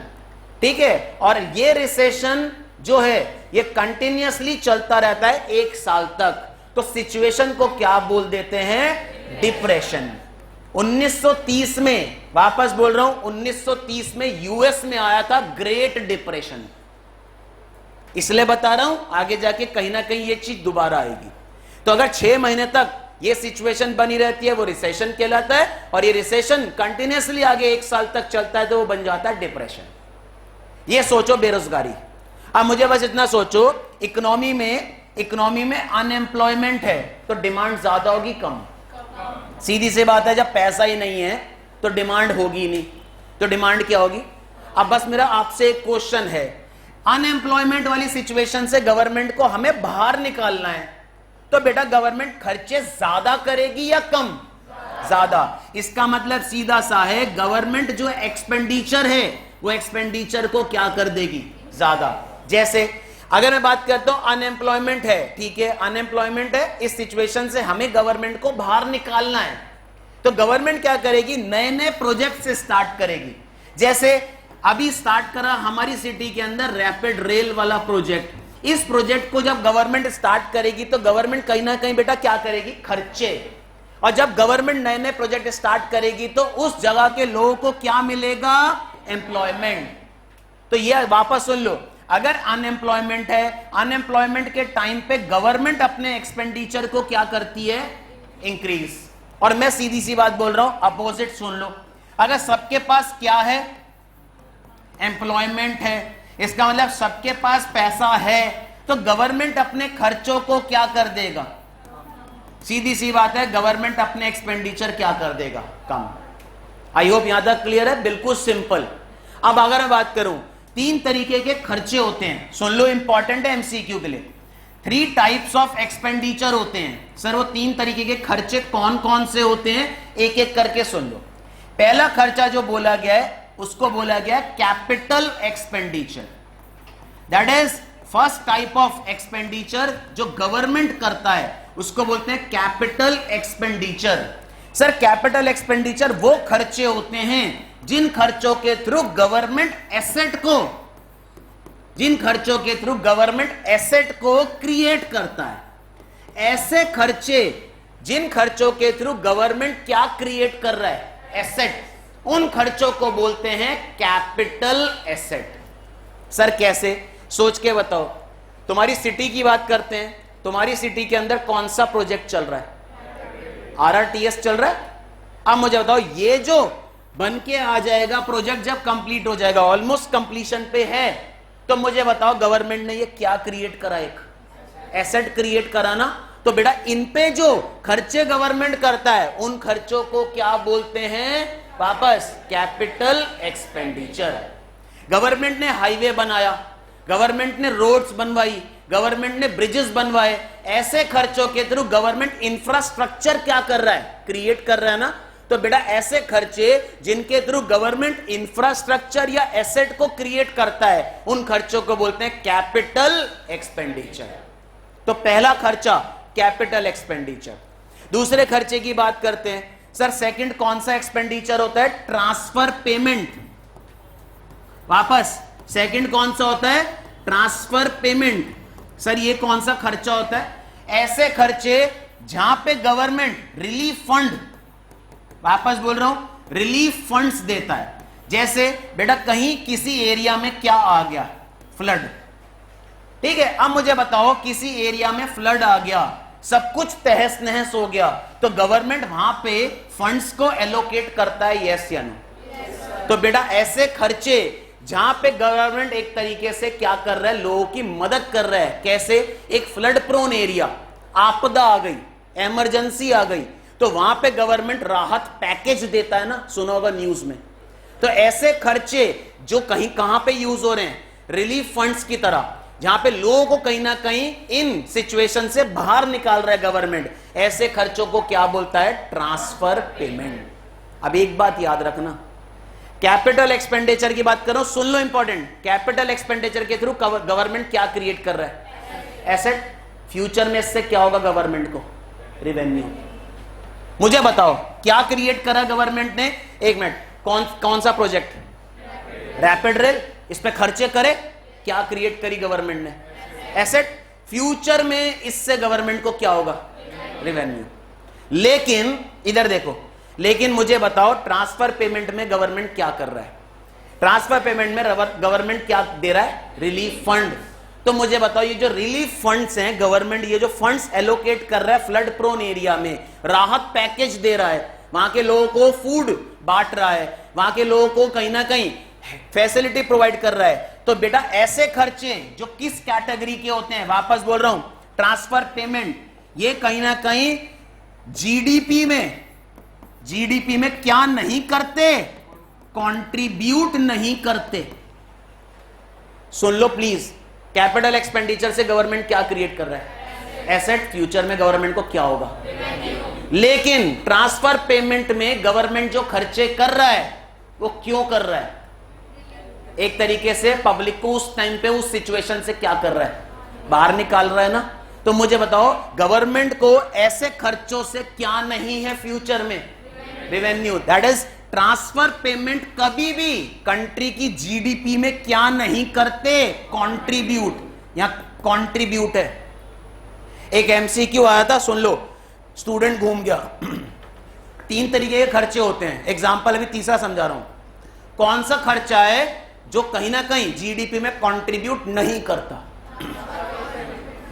ठीक है। और ये रिसेशन जो है ये कंटिन्यूअसली चलता रहता है 1 साल तक, तो सिचुएशन को क्या बोल देते हैं? डिप्रेशन। 1930 में, वापस बोल रहा हूं, 1930 में यूएस में आया था ग्रेट डिप्रेशन। इसलिए बता रहा हूं आगे जाके कहीं ना कहीं ये चीज दोबारा आएगी। तो अगर 6 महीने तक ये सिचुएशन बनी रहती है वो रिसेशन कहलाता है, और ये रिसेशन कंटिन्यूअसली आगे 1 साल तक चलता है तो वो बन जाता है डिप्रेशन। ये सोचो बेरोजगारी। अब मुझे बस इतना सोचो, इकोनॉमी में अनएम्प्लॉयमेंट है तो डिमांड ज्यादा होगी कम? सीधी सी बात है, जब पैसा ही नहीं है तो डिमांड होगी नहीं। तो डिमांड क्या होगी? अब बस मेरा आपसे एक क्वेश्चन है, अनएम्प्लॉयमेंट वाली सिचुएशन से गवर्नमेंट को हमें बाहर निकालना है, तो बेटा गवर्नमेंट खर्चे ज्यादा करेगी या कम? ज्यादा। इसका मतलब सीधा सा है, गवर्नमेंट जो एक्सपेंडिचर है वो एक्सपेंडिचर को क्या कर देगी? ज्यादा। जैसे अगर मैं बात करता हूं अनएम्प्लॉयमेंट है, ठीक है, अनएम्प्लॉयमेंट है, इस सिचुएशन से हमें गवर्नमेंट को बाहर निकालना है, तो गवर्नमेंट क्या करेगी? नए नए प्रोजेक्ट से स्टार्ट करेगी। जैसे अभी स्टार्ट करा हमारी सिटी के अंदर रैपिड रेल वाला प्रोजेक्ट। इस प्रोजेक्ट को जब गवर्नमेंट स्टार्ट करेगी तो गवर्नमेंट कहीं ना कहीं बेटा क्या करेगी? खर्चे। और जब गवर्नमेंट नए नए प्रोजेक्ट स्टार्ट करेगी तो उस जगह के लोगों को क्या मिलेगा? एम्प्लॉयमेंट। तो ये वापस सुन लो, अगर अनएम्प्लॉयमेंट है, अनएम्प्लॉयमेंट के टाइम पे गवर्नमेंट अपने एक्सपेंडिचर को क्या करती है? इंक्रीज। और मैं सीधी सी बात बोल रहा हूं, अपोजिट सुन लो, अगर सबके पास क्या है? एम्प्लॉयमेंट है, इसका मतलब सबके पास पैसा है, तो गवर्नमेंट अपने खर्चों को क्या कर देगा? सीधी सी बात है, गवर्नमेंट अपने एक्सपेंडिचर क्या कर देगा? कम। आई होप यहां तक क्लियर है, बिल्कुल सिंपल। अब अगर मैं बात करूं, 3 तरीके के खर्चे होते हैं, सुन लो, इंपॉर्टेंट है एमसीक्यू के लिए। 3 टाइप्स ऑफ एक्सपेंडिचर होते हैं। सर वो 3 तरीके के खर्चे कौन कौन से होते हैं? एक एक करके सुन लो। पहला खर्चा जो बोला गया है उसको बोला गया capital expenditure. That is first type of expenditure जो गवर्नमेंट करता है, उसको बोलते हैं capital expenditure. Sir capital expenditure वो खर्चे होते हैं जिन खर्चों के थ्रू गवर्नमेंट एसेट को क्रिएट करता है। ऐसे खर्चे जिन खर्चों के थ्रू गवर्नमेंट क्या क्रिएट कर रहा है, एसेट, उन खर्चों को बोलते हैं कैपिटल एसेट। सर कैसे, सोच के बताओ। तुम्हारी सिटी की बात करते हैं, तुम्हारी सिटी के अंदर कौन सा प्रोजेक्ट चल रहा है? RRTS चल रहा है। अब मुझे बताओ, ये जो बन के आ जाएगा प्रोजेक्ट जब कंप्लीट हो जाएगा, ऑलमोस्ट कंप्लीशन पे है, तो मुझे बताओ गवर्नमेंट ने ये क्या क्रिएट करा, एक एसेट क्रिएट करा ना। तो बेटा इन पे जो खर्चे गवर्नमेंट करता है उन खर्चों को क्या बोलते हैं? वापस कैपिटल एक्सपेंडिचर। गवर्नमेंट ने हाईवे बनाया, गवर्नमेंट ने रोड्स बनवाई, गवर्नमेंट ने ब्रिजेस बनवाए, ऐसे खर्चों के थ्रू गवर्नमेंट इंफ्रास्ट्रक्चर क्या कर रहा है? क्रिएट कर रहा है ना। तो बेटा ऐसे खर्चे जिनके थ्रू गवर्नमेंट इंफ्रास्ट्रक्चर या एसेट को क्रिएट करता है, उन खर्चों को बोलते हैं कैपिटल एक्सपेंडिचर। तो पहला खर्चा कैपिटल एक्सपेंडिचर। दूसरे खर्चे की बात करते हैं। सर सेकंड कौन सा एक्सपेंडिचर होता है? Transfer payment. वापस सेकंड कौन सा होता है? Transfer payment. सर ये कौन सा खर्चा होता है? ऐसे खर्चे जहां पे गवर्नमेंट रिलीफ फंड, वापस बोल रहा हूं, रिलीफ फंड्स देता है। जैसे बेटा कहीं किसी एरिया में क्या आ गया? फ्लड। ठीक है, अब मुझे बताओ किसी एरिया में फ्लड आ गया, सब कुछ तहस नहस हो गया, तो गवर्नमेंट वहां पे फंड्स को एलोकेट करता है, यस या नो? तो बेटा ऐसे खर्चे जहां पे गवर्नमेंट एक तरीके से क्या कर रहा है? लोगों की मदद कर रहा है। कैसे? एक फ्लड प्रोन एरिया, आपदा आ गई, इमरजेंसी आ गई, तो वहां पे गवर्नमेंट राहत पैकेज देता है ना, सुना होगा न्यूज में। तो ऐसे खर्चे जो कहीं कहां पे यूज हो रहे हैं? रिलीफ फंड्स की तरह, जहां पे लोगों को कहीं ना कहीं इन सिचुएशन से बाहर निकाल रहा है गवर्नमेंट, ऐसे खर्चों को क्या बोलता है? Transfer payment. अब एक बात याद रखना, कैपिटल एक्सपेंडिचर की बात कर रहा हूं, सुन लो इंपॉर्टेंट। कैपिटल एक्सपेंडिचर के थ्रू गवर्नमेंट क्या क्रिएट कर रहा है? एसेट। फ्यूचर में इससे क्या होगा गवर्नमेंट को? रेवेन्यू। मुझे बताओ क्या क्रिएट करा गवर्नमेंट ने? एक मिनट, कौन सा प्रोजेक्ट? Rapid rail. इस पे खर्चे करे, क्या क्रिएट करी गवर्नमेंट ने? एसेट। फ्यूचर में इससे गवर्नमेंट को क्या होगा? रेवेन्यू। लेकिन इधर देखो, लेकिन मुझे बताओ ट्रांसफर पेमेंट में गवर्नमेंट क्या कर रहा है? ट्रांसफर पेमेंट में गवर्नमेंट क्या दे रहा है? Relief fund. तो मुझे बताओ ये जो रिलीफ फंड्स हैं, गवर्नमेंट ये जो फंड्स एलोकेट कर रहा है फ्लड प्रोन एरिया में, राहत पैकेज दे रहा है, वहां के लोगों को फूड बांट रहा है, वहां के लोगों को कहीं ना कहीं फैसिलिटी प्रोवाइड कर रहा है। तो बेटा ऐसे खर्चे जो किस कैटेगरी के होते हैं? वापस बोल रहा हूं, ट्रांसफर पेमेंट। ये कहीं ना कहीं जीडीपी में क्या नहीं करते? कंट्रीब्यूट नहीं करते। सुन लो प्लीज, कैपिटल एक्सपेंडिचर से गवर्नमेंट क्या क्रिएट कर रहा है? एसेट। फ्यूचर में गवर्नमेंट को क्या होगा? लेकिन ट्रांसफर पेमेंट में गवर्नमेंट जो खर्चे कर रहा है वो क्यों कर रहा है? एक तरीके से पब्लिक को उस टाइम पे उस सिचुएशन से क्या कर रहा है? बाहर निकाल रहा है ना। तो मुझे बताओ गवर्नमेंट को ऐसे खर्चों से क्या नहीं है फ्यूचर में? Revenue. That is transfer payment कभी भी कंट्री की जीडीपी में क्या नहीं करते? कंट्रीब्यूट। यहां कंट्रीब्यूट है। एक एमसीक्यू आया था, सुन लो, स्टूडेंट घूम गया। 3 तरीके के खर्चे होते हैं, एग्जांपल अभी तीसरा समझा रहा हूं। कौन सा खर्चा है जो कहीं ना कहीं जीडीपी में कंट्रीब्यूट नहीं करता?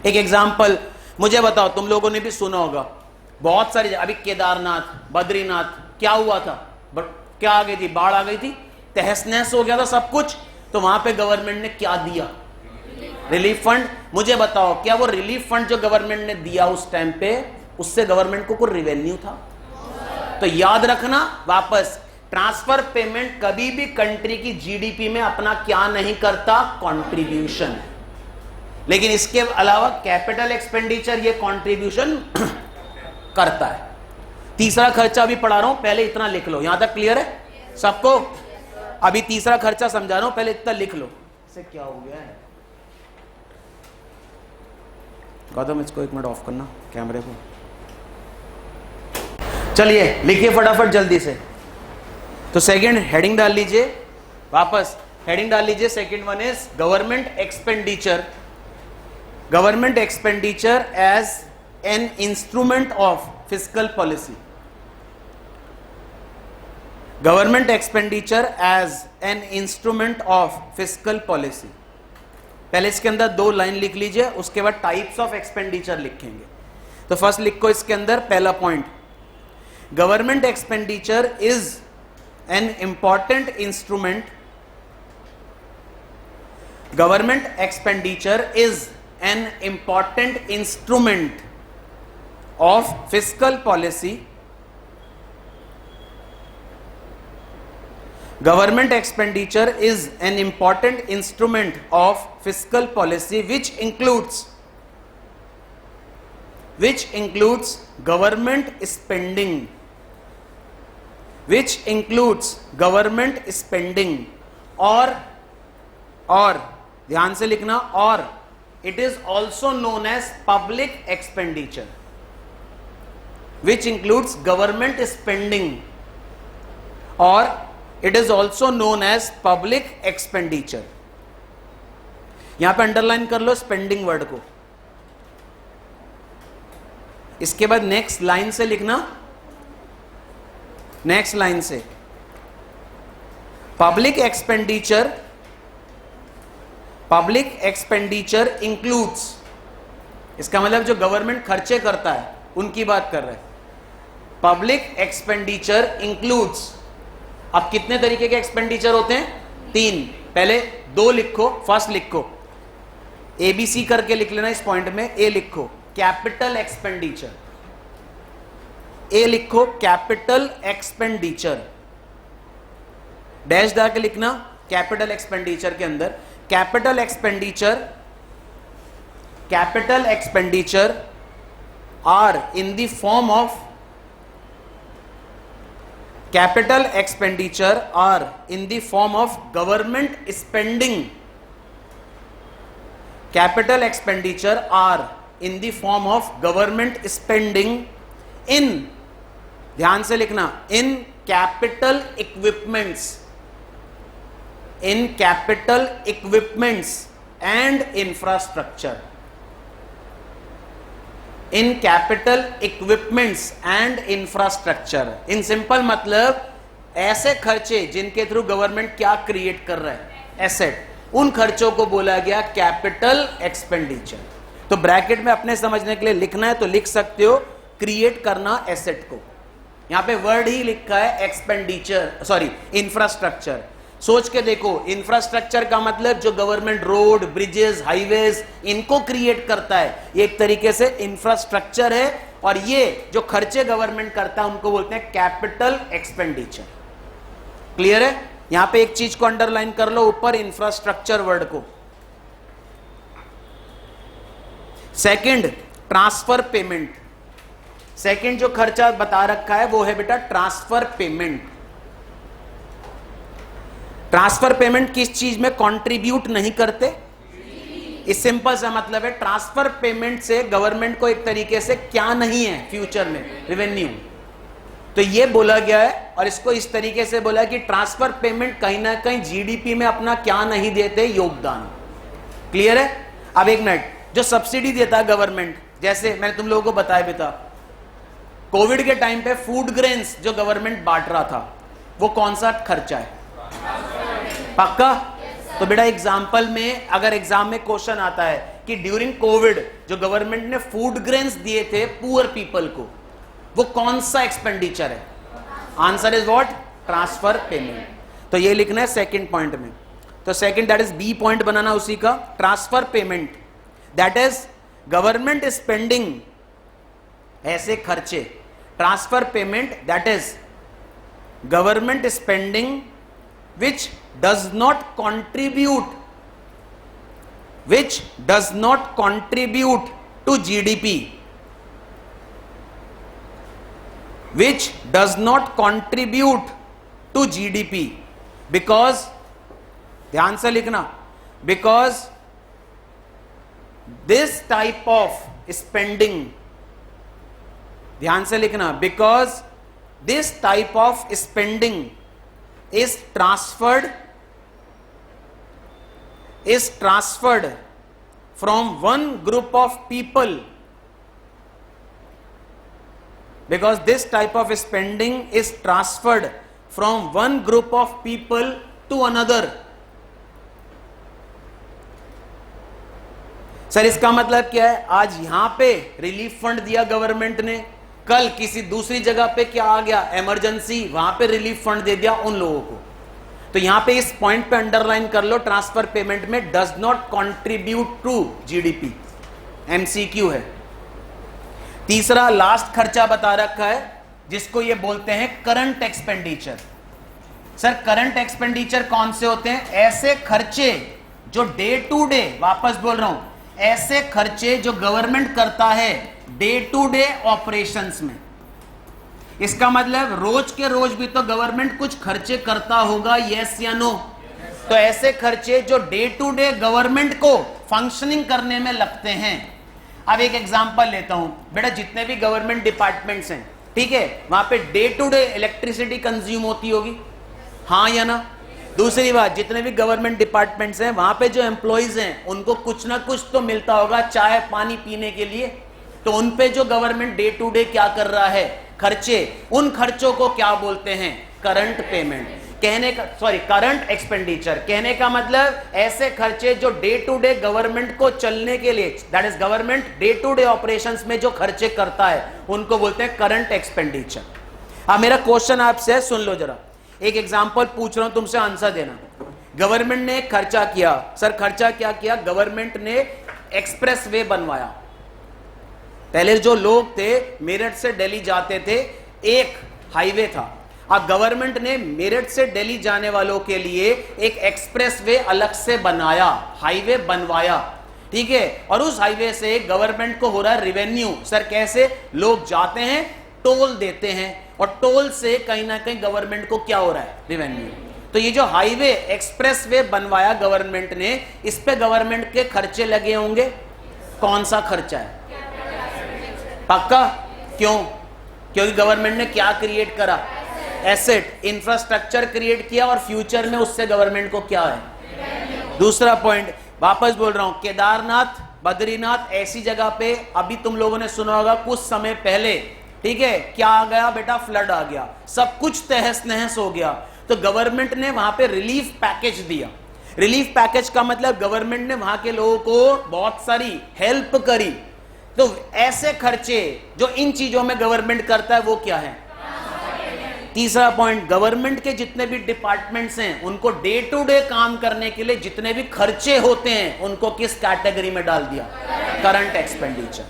एक एग्जांपल मुझे बताओ, तुम लोगों ने भी सुना होगा, बहुत सारी, अभी केदारनाथ, बद्रीनाथ, क्या हुआ था? क्या आ गई थी? बाढ़ आ गई थी, तहस नहस हो गया था सब कुछ। तो वहां पे गवर्नमेंट ने क्या दिया? Relief fund. मुझे बताओ क्या वो रिलीफ फंड जो गवर्नमेंट ने दिया उस टाइम पे, उससे गवर्नमेंट को कोई रेवेन्यू था? तो याद रखना वापस, ट्रांसफर पेमेंट कभी भी कंट्री की जीडीपी में अपना क्या नहीं करता? कंट्रीब्यूशन। लेकिन इसके अलावा कैपिटल एक्सपेंडिचर ये कंट्रीब्यूशन करता है। तीसरा खर्चा अभी पढ़ा रहा हूं, पहले इतना लिख लो। यहां तक क्लियर है सबको? अभी तीसरा खर्चा समझा रहा हूं, पहले इतना लिख लो। इससे क्या हो गया है? गौतम इसको 1 मिनट ऑफ करना कैमरे को। चलिए लिखिए फटाफट जल्दी से। तो सेकंड हेडिंग डाल लीजिए, वापस हेडिंग डाल लीजिए। Second one is government expenditure. Government expenditure as an instrument of fiscal policy. Government expenditure as an instrument of fiscal policy. पहले इसके अंदर 2 लाइन लिख लीजिए, उसके बाद टाइप्स ऑफ एक्सपेंडिचर लिखेंगे. तो फर्स्ट लिखो इसके अंदर पहला point, government expenditure is an important instrument. Government expenditure is an important instrument of fiscal policy. Government expenditure is an important instrument of fiscal policy which includes government spending, और ध्यान से लिखना, और it is also known as public expenditure, which includes government spending, और it is also known as public expenditure. यहां पे अंडरलाइन कर लो स्पेंडिंग वर्ड को. इसके बाद नेक्स्ट लाइन से लिखना, नेक्स्ट लाइन से पब्लिक एक्सपेंडिचर इंक्लूड्स. इसका मतलब जो गवर्नमेंट खर्चे करता है उनकी बात कर रहे हैं. Public expenditure includes. अब कितने तरीके के एक्सपेंडिचर होते हैं? 3. पहले 2 लिखो, फर्स्ट लिखो, ABC करके लिख लेना इस पॉइंट में. ए लिखो कैपिटल एक्सपेंडिचर, ए लिखो कैपिटल एक्सपेंडिचर, डैश डाल के लिखना कैपिटल एक्सपेंडिचर के अंदर. Capital expenditure are in the form of capital expenditure are in the form of government spending. Capital expenditure are in the form of government spending in, ध्यान से लिखना, in capital equipments and infrastructure. In capital equipments and infrastructure. In simple मतलब ऐसे खर्चे जिनके थ्रू गवर्नमेंट क्या क्रिएट कर रहा है, एसेट, उन खर्चों को बोला गया कैपिटल एक्सपेंडिचर. तो ब्रैकेट में अपने समझने के लिए लिखना है तो लिख सकते हो क्रिएट करना एसेट को. यहां पे वर्ड ही लिखा है एक्सपेंडिचर, सॉरी इंफ्रास्ट्रक्चर. सोच के देखो, इंफ्रास्ट्रक्चर का मतलब जो गवर्नमेंट रोड, ब्रिजेस, हाईवेज इनको क्रिएट करता है, ये एक तरीके से इंफ्रास्ट्रक्चर है. और ये जो खर्चे गवर्नमेंट करता है उनको बोलते हैं कैपिटल एक्सपेंडिचर. क्लियर है? यहां पे एक चीज को अंडरलाइन कर लो ऊपर, इंफ्रास्ट्रक्चर वर्ड को. Second, transfer payment. सेकंड जो खर्चा बता रखा है वो है बेटा ट्रांसफर पेमेंट. ट्रांसफर पेमेंट किस चीज में कंट्रीब्यूट नहीं करते? इस सिंपल सा मतलब है ट्रांसफर पेमेंट से गवर्नमेंट को एक तरीके से क्या नहीं है फ्यूचर में, रेवेन्यू. तो ये बोला गया है और इसको इस तरीके से बोला कि ट्रांसफर पेमेंट कहीं ना कहीं जीडीपी में अपना क्या नहीं देते, योगदान. क्लियर है? अब एक मिनट, जो सब्सिडी देता है गवर्नमेंट, जैसे मैंने तुम लोगों को बताया भी था, कोविड के टाइम पे फूड ग्रेन्स जो गवर्नमेंट बांट रहा था वो कौन सा खर्चा है? पक्का? तो बेटा एग्जाम्पल में, अगर एग्जाम में क्वेश्चन आता है कि ड्यूरिंग कोविड जो गवर्नमेंट ने फूड ग्रेन्स दिए थे पुअर पीपल को, वो कौन सा एक्सपेंडिचर है? Answer is what? Transfer payment. तो ये लिखना है सेकंड पॉइंट में. तो second, that is B point बनाना उसी का, transfer payment, that is government spending, ऐसे खर्चे. Transfer payment that is government spending which does not contribute to GDP, because, ध्यान से लिखना, because this type of spending, ध्यान से लिखना, because this type of spending is transferred from one group of people because this type of spending is transferred from one group of people to another. Sir इसका मतलब क्या है? आज यहां पे रिलीफ फंड दिया गवर्नमेंट ने, कल किसी दूसरी जगह पे क्या आ गया, इमरजेंसी, वहां पे रिलीफ फंड दे दिया उन लोगों को। तो यहां पे इस पॉइंट पे अंडरलाइन कर लो, ट्रांसफर पेमेंट में does not contribute to GDP, MCQ है। तीसरा लास्ट खर्चा बता रखा है जिसको ये बोलते हैं current expenditure. Sir current expenditure कौन से होते हैं? ऐसे खर्चे जो डे टू डे, वापस बोल रहा हूं, ऐसे खर्चे जो गवर्नमेंट करता है डे टू डे ऑपरेशंस में। इसका मतलब रोज के रोज भी तो गवर्नमेंट कुछ खर्चे करता होगा, यस या नो? तो ऐसे खर्चे जो डे टू डे गवर्नमेंट को फंक्शनिंग करने में लगते हैं। अब एक एग्जांपल लेता हूं बेटा, जितने भी गवर्नमेंट डिपार्टमेंट्स हैं, ठीक है, वहां पे day to day electricity consume होती होगी, हाँ या ना? दूसरी बात, जितने भी गवर्नमेंट डिपार्टमेंट्स हैं वहां पे जो एम्प्लॉइज हैं उनको कुछ ना कुछ तो मिलता होगा चाय पानी पीने के लिए। तो उन पे जो गवर्नमेंट डे टू डे क्या कर रहा है, खर्चे, उन खर्चों को क्या बोलते हैं? Current payment. कहने का करंट एक्सपेंडिचर, कहने का मतलब ऐसे खर्चे जो डे टू डे गवर्नमेंट को चलने के लिए, that is government day to day operations में जो खर्चे करता है उनको बोलते हैं करंट एक्सपेंडिचर। अब मेरा क्वेश्चन आपसे है, सुन लो जरा, एक एग्जांपल पूछ रहा हूं तुमसे, आंसर देना। गवर्नमेंट ने खर्चा किया, सर खर्चा क्या किया? गवर्नमेंट ने एक्सप्रेस वे बनवाया। पहले जो लोग थे मेरठ से दिल्ली जाते थे, एक हाईवे था। अब गवर्नमेंट ने मेरठ से दिल्ली जाने वालों के लिए एक एक्सप्रेस वे अलग से बनाया, हाईवे बनवाया, ठीक है। और उस हाईवे से गवर्नमेंट को हो रहा है रेवेन्यू। सर कैसे? लोग जाते हैं, टोल देते हैं, और टोल से कहीं ना कहीं गवर्नमेंट को क्या हो रहा है? रेवेन्यू। तो ये जो हाईवे एक्सप्रेस वे बनवाया गवर्नमेंट ने, इस पे गवर्नमेंट के खर्चे लगे होंगे। कौन सा खर्चा है? पक्का? क्यों? क्योंकि गवर्नमेंट ने क्या क्रिएट करा? एसेट, इंफ्रास्ट्रक्चर क्रिएट किया, और फ्यूचर में उससे गवर्नमेंट को क्या है? दूसरा पॉइंट, वापस बोल रहा हूं, केदारनाथ, बद्रीनाथ ऐसी जगह पे अभी तुम लोगों ने सुना होगा कुछ समय पहले, ठीक है, क्या आ गया बेटा? फ्लड आ गया, सब कुछ तहस नहस हो गया। तो गवर्नमेंट ने वहां पे रिलीफ पैकेज दिया। रिलीफ पैकेज का मतलब गवर्नमेंट ने वहां के लोगों को बहुत सारी हेल्प करी। तो ऐसे खर्चे जो इन चीजों में गवर्नमेंट करता है वो क्या है? तीसरा पॉइंट, गवर्नमेंट के जितने भी डिपार्टमेंट्स हैं उनको डे टू डे काम करने के लिए जितने भी खर्चे होते हैं उनको किस कैटेगरी में डाल दिया? Current expenditure.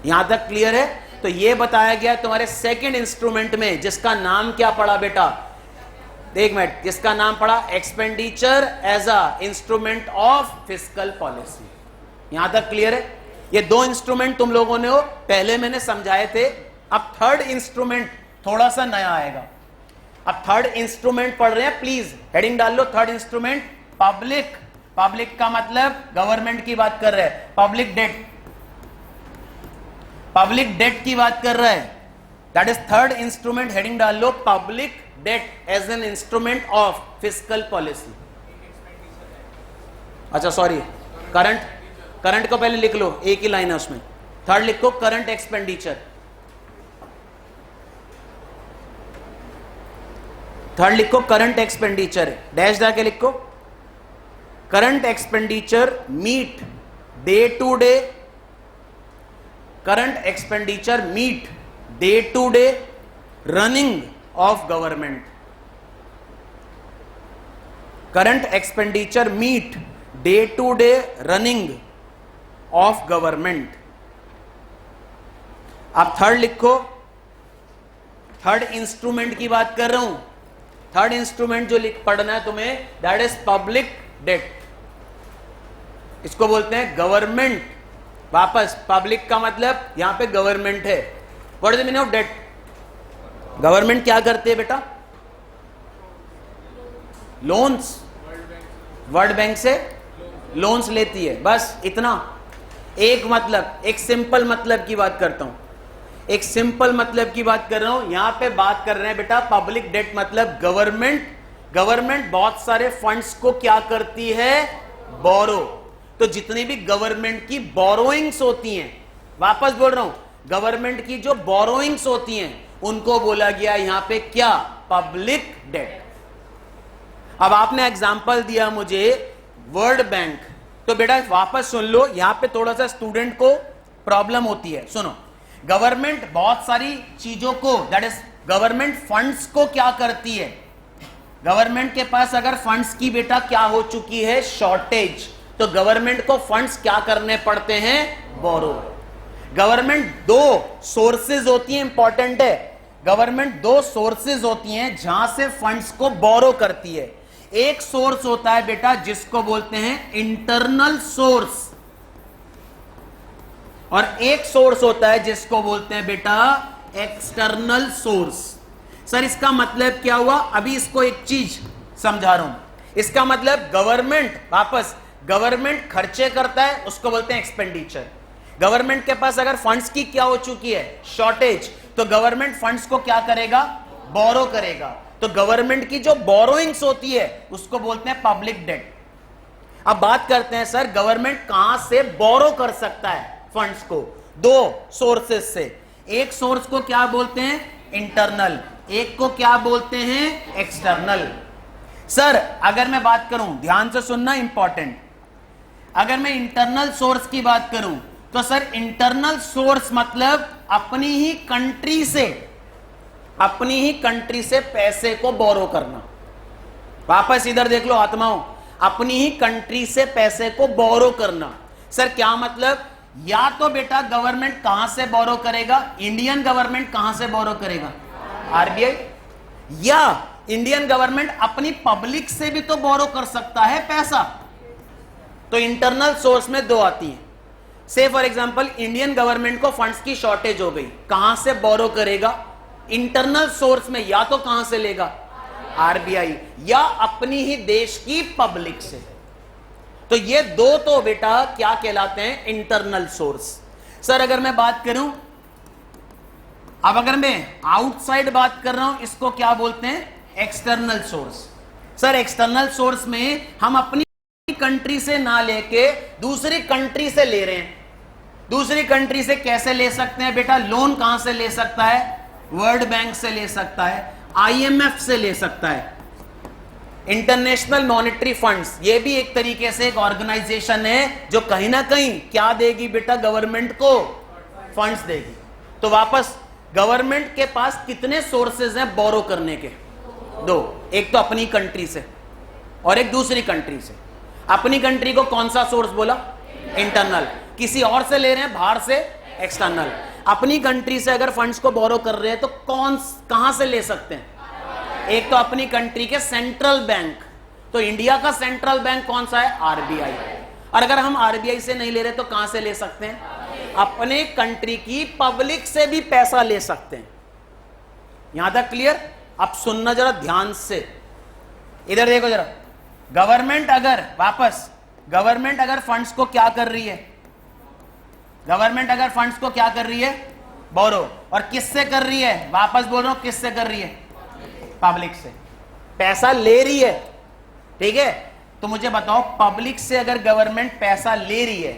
यहां तक क्लियर है? तो ये बताया गया तुम्हारे सेकंड इंस्ट्रूमेंट में, जिसका नाम क्या पड़ा बेटा? एक मिनट, जिसका नाम पड़ा expenditure as a instrument of fiscal policy. यहां तक क्लियर है? ये दो इंस्ट्रूमेंट तुम लोगों ने हो पहले मैंने समझाए थे। अब थर्ड इंस्ट्रूमेंट थोड़ा सा नया आएगा। अब थर्ड इंस्ट्रूमेंट पढ़ रहे हैं, प्लीज हेडिंग डाल लो, थर्ड इंस्ट्रूमेंट पब्लिक। पब्लिक का मतलब गवर्नमेंट की बात कर रहे हैं। पब्लिक डेट, पब्लिक डेट की बात कर रहा है। That is third instrument, heading डाल लो, public debt as an instrument of fiscal policy. अच्छा सॉरी, करंट, करंट को पहले लिख लो, एक ही लाइन है उसमें। थर्ड लिखो करंट एक्सपेंडिचर। थर्ड लिखो करंट एक्सपेंडिचर, डैश जाके लिखो current expenditure meet day to day, current expenditure meet day to day running of government. Current expenditure meet day to day running of government. अब थर्ड लिखो, थर्ड इंस्ट्रूमेंट की बात कर रहा हूं। थर्ड इंस्ट्रूमेंट जो पढ़ना है तुम्हें, दैट इज पब्लिक डेट। इसको बोलते हैं गवर्नमेंट। वापस, पब्लिक का मतलब यहां पे गवर्नमेंट है। What is the meaning of debt? Government क्या करती है बेटा? लोन्स, वर्ल्ड बैंक से लोन्स लेती है, बस इतना। एक मतलब, एक सिंपल मतलब की बात करता हूं, एक सिंपल मतलब की बात कर रहा हूं। यहां पे बात कर रहे हैं बेटा पब्लिक डेट मतलब गवर्नमेंट बहुत सारे फंड्स को क्या करती है? बोरो। तो जितनी भी गवर्नमेंट की बोरोइंग्स होती हैं, वापस बोल रहा हूं, गवर्नमेंट की जो बोरोइंग्स होती हैं उनको बोला गया यहां पे क्या, पब्लिक डेट। अब आपने एग्जांपल दिया मुझे वर्ल्ड बैंक, तो बेटा वापस सुन लो, यहां पे थोड़ा सा स्टूडेंट को प्रॉब्लम होती है। सुनो, गवर्नमेंट बहुत सारी चीजों को, दैट इज गवर्नमेंट फंड्स को क्या करती है, गवर्नमेंट के पास अगर फंड्स की बेटा क्या हो चुकी है, शॉर्टेज, तो गवर्नमेंट को फंड्स क्या करने पड़ते हैं, बोरो। गवर्नमेंट दो सोर्सेज होती हैं, इंपॉर्टेंट है, गवर्नमेंट दो सोर्सेज होती हैं जहां से फंड्स को बोरो करती है। एक सोर्स होता है बेटा जिसको बोलते हैं इंटरनल सोर्स, और एक सोर्स होता है जिसको बोलते हैं बेटा एक्सटर्नल सोर्स। सर इसका मतलब क्या हुआ, अभी इसको एक चीज समझा रहा हूं। इसका मतलब गवर्नमेंट, वापस गवर्नमेंट खर्चे करता है उसको बोलते हैं एक्सपेंडिचर। गवर्नमेंट के पास अगर फंड्स की क्या हो चुकी है, शॉर्टेज, तो गवर्नमेंट फंड्स को क्या करेगा, बोरो करेगा। तो गवर्नमेंट की जो बोरोइंग्स होती है उसको बोलते हैं पब्लिक डेट। अब बात करते हैं सर गवर्नमेंट कहां से बोरो कर सकता है फंड्स को, दो सोर्सेस से। एक सोर्स को क्या बोलते हैं, इंटरनल, एक को क्या बोलते हैं, एक्सटर्नल। सर अगर मैं बात करूं, ध्यान से सुनना, इंपॉर्टेंट, अगर मैं इंटरनल सोर्स की बात करूं तो सर इंटरनल सोर्स मतलब अपनी ही कंट्री से पैसे को बोरो करना। वापस इधर देख लो आत्माओं, अपनी ही कंट्री से पैसे को बोरो करना। सर क्या मतलब, या तो बेटा गवर्नमेंट कहां से बोरो करेगा, इंडियन गवर्नमेंट कहां से बोरो करेगा, आरबीआई, या इंडियन गवर्नमेंट अपनी पब्लिक से भी तो बोरो कर सकता है पैसा। तो इंटरनल सोर्स में दो आती है। से फॉर एग्जांपल इंडियन गवर्नमेंट को फंड्स की शॉर्टेज हो गई, कहां से बोरो करेगा, इंटरनल सोर्स में, या तो कहां से लेगा, आरबीआई, या अपनी ही देश की पब्लिक से। तो ये दो तो बेटा क्या कहलाते हैं, इंटरनल सोर्स। सर अगर मैं बात करूं, अब अगर मैं आउटसाइड बात कर रहा हूं, इसको क्या बोलते हैं, external source. Sir external source में हम अपनी कंट्री से ना लेके दूसरी कंट्री से ले रहे हैं। दूसरी कंट्री से कैसे ले सकते हैं बेटा, लोन कहां से ले सकता है, वर्ल्ड बैंक से ले सकता है, आईएमएफ से ले सकता है। इंटरनेशनल मॉनेटरी फंड्स, ये भी एक तरीके से एक ऑर्गेनाइजेशन है जो कहीं ना कहीं क्या देगी बेटा, गवर्नमेंट को फंड्स देगी। तो वापस गवर्नमेंट के पास कितने सोर्सेज हैं बोरो करने के, दो, एक तो अपनी कंट्री से और एक दूसरी कंट्री से। अपनी कंट्री को कौन सा सोर्स बोला, इंटरनल, किसी और से ले रहे हैं बाहर से, एक्सटर्नल। अपनी कंट्री से अगर फंड्स को बोरो कर रहे हैं तो कहां से ले सकते हैं, एक तो अपनी कंट्री के सेंट्रल बैंक, तो इंडिया का सेंट्रल बैंक कौन सा है, आरबीआई। और अगर हम आरबीआई से नहीं ले रहे तो कहां से ले सकते हैं, अपने कंट्री की पब्लिक से भी पैसा ले सकते हैं। यहां तक क्लियर। अब सुनना जरा ध्यान से, इधर देखो जरा, गवर्नमेंट अगर, वापस गवर्नमेंट अगर फंड्स को क्या कर रही है, गवर्नमेंट अगर फंड्स को क्या कर रही है, बोरो, और किससे कर रही है, वापस बोल रहा हूं, किससे कर रही है, पब्लिक से पैसा ले रही है, ठीक है। तो मुझे बताओ, पब्लिक से अगर गवर्नमेंट पैसा ले रही है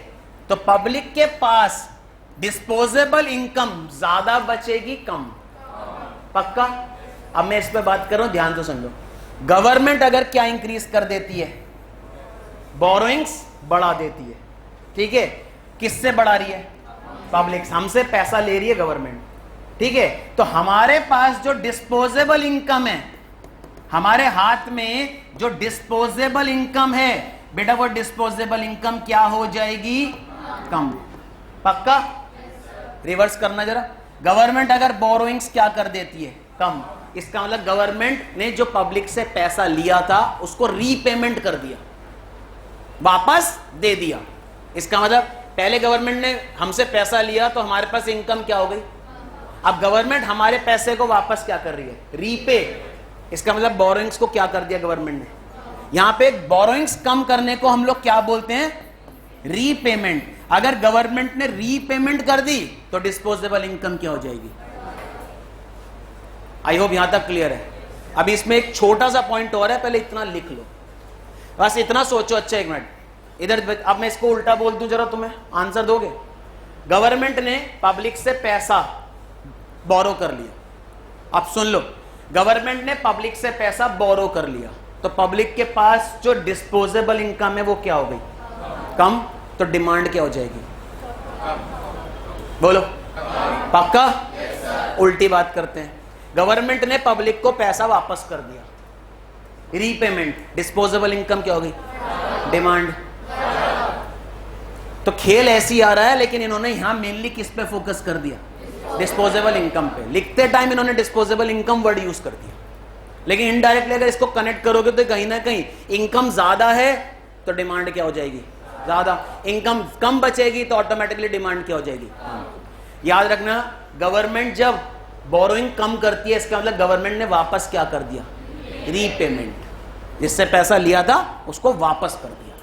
तो पब्लिक के पास डिस्पोजेबल इनकम ज्यादा बचेगी, कम, पक्का। अब मैं इस पे बात कर रहा हूं, ध्यान से समझो। गवर्नमेंट अगर क्या इंक्रीज कर देती है, बोरोइंग्स बढ़ा देती है, ठीक है। किससे बढ़ा रही है, पब्लिक, हमसे पैसा ले रही है गवर्नमेंट, ठीक है। तो हमारे पास जो डिस्पोजेबल इनकम है, हमारे हाथ में जो डिस्पोजेबल इनकम है बेटा, वो डिस्पोजेबल इनकम क्या हो जाएगी, कम, पक्का। रिवर्स करना जरा, गवर्नमेंट अगर बोरोइंग्स क्या कर देती है, कम, इसका मतलब गवर्नमेंट ने जो पब्लिक से पैसा लिया था उसको रीपेमेंट कर दिया, वापस दे दिया। इसका मतलब पहले गवर्नमेंट ने हमसे पैसा लिया तो हमारे पास इनकम क्या हो गई, अब गवर्नमेंट हमारे पैसे को वापस क्या कर रही है, रीपे। इसका मतलब बोरोइंग्स को क्या कर दिया गवर्नमेंट ने, यहां पे बोरोइंग्स कम करने को हम लोग क्या बोलते हैं, रीपेमेंट। अगर गवर्नमेंट ने रीपेमेंट कर दी तो डिस्पोजेबल इनकम क्या हो जाएगी। आई होप यहां तक क्लियर है। अभी इसमें एक छोटा सा पॉइंट और है, पहले इतना लिख लो, बस इतना सोचो। अच्छा एक मिनट इधर, अब मैं इसको उल्टा बोल दूं जरा, तुम्हें आंसर दोगे। गवर्नमेंट ने पब्लिक से पैसा बोरो कर लिया। अब सुन लो, गवर्नमेंट ने पब्लिक से पैसा बोरो कर लिया, तो पब्लिक के पास जो डिस्पोजेबल इनकम है वो क्या हो गई? कम। तो डिमांड क्या हो जाएगी? बोलो, पक्का? उल्टी बात करते हैं। गवर्नमेंट ने पब्लिक को पैसा वापस कर दिया, रीपेमेंट, डिस्पोजेबल इनकम क्या हो गई? डिमांड। तो खेल ऐसी आ रहा है, लेकिन इन्होंने यहां मेनली किस पे फोकस कर दिया? डिस्पोजेबल इनकम पे। लिखते टाइम इन्होंने डिस्पोजेबल इनकम वर्ड यूज कर दिया, लेकिन इनडायरेक्टली अगर इसको कनेक्ट करोगे तो कहीं ना कहीं इनकम ज्यादा है तो डिमांड क्या हो जाएगी? ज्यादा। इनकम कम बचेगी तो ऑटोमेटिकली डिमांड क्या हो जाएगी? याद रखना, गवर्नमेंट जब बोरोइंग कम करती है, इसका मतलब गवर्नमेंट ने वापस क्या कर दिया? रीपेमेंट। जिससे पैसा लिया था उसको वापस कर दिया।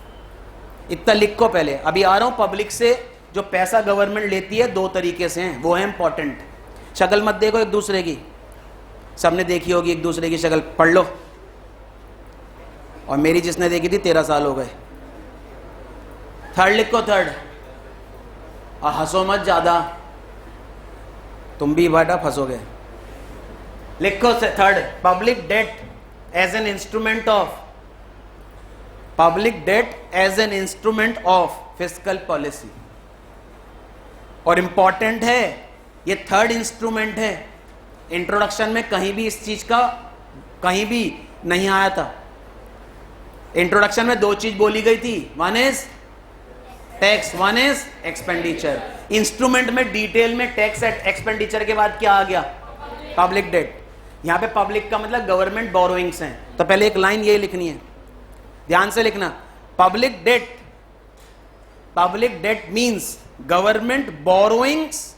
इतना लिखो पहले। अभी आ रहा हूं, पब्लिक से जो पैसा गवर्नमेंट लेती है दो तरीके से हैं, वो है इंपॉर्टेंट। शक्ल मत देखो एक दूसरे की, सबने देखी होगी एक दूसरे की शक्ल, पढ़ लो। और मेरी जिसने देखी थी 13 साल हो गए। थर्ड लिखो, थर्ड। और हंसो मत ज्यादा, तुम भी बेटा फंसोगे। लिखो third, public debt as an instrument of, public debt as an instrument of fiscal policy. और इंपॉर्टेंट है, ये थर्ड इंस्ट्रूमेंट है। इंट्रोडक्शन में कहीं भी इस चीज का कहीं भी नहीं आया था। इंट्रोडक्शन में दो चीज बोली गई थी, one is tax, one is expenditure. Instrument में डिटेल में टैक्स एक्सपेंडिचर के बाद क्या आ गया? Public debt. यहां पे पब्लिक का मतलब गवर्नमेंट बोरोइंग्स हैं। तो पहले एक लाइन ये लिखनी है, ध्यान से लिखना। Public debt, public debt means government borrowings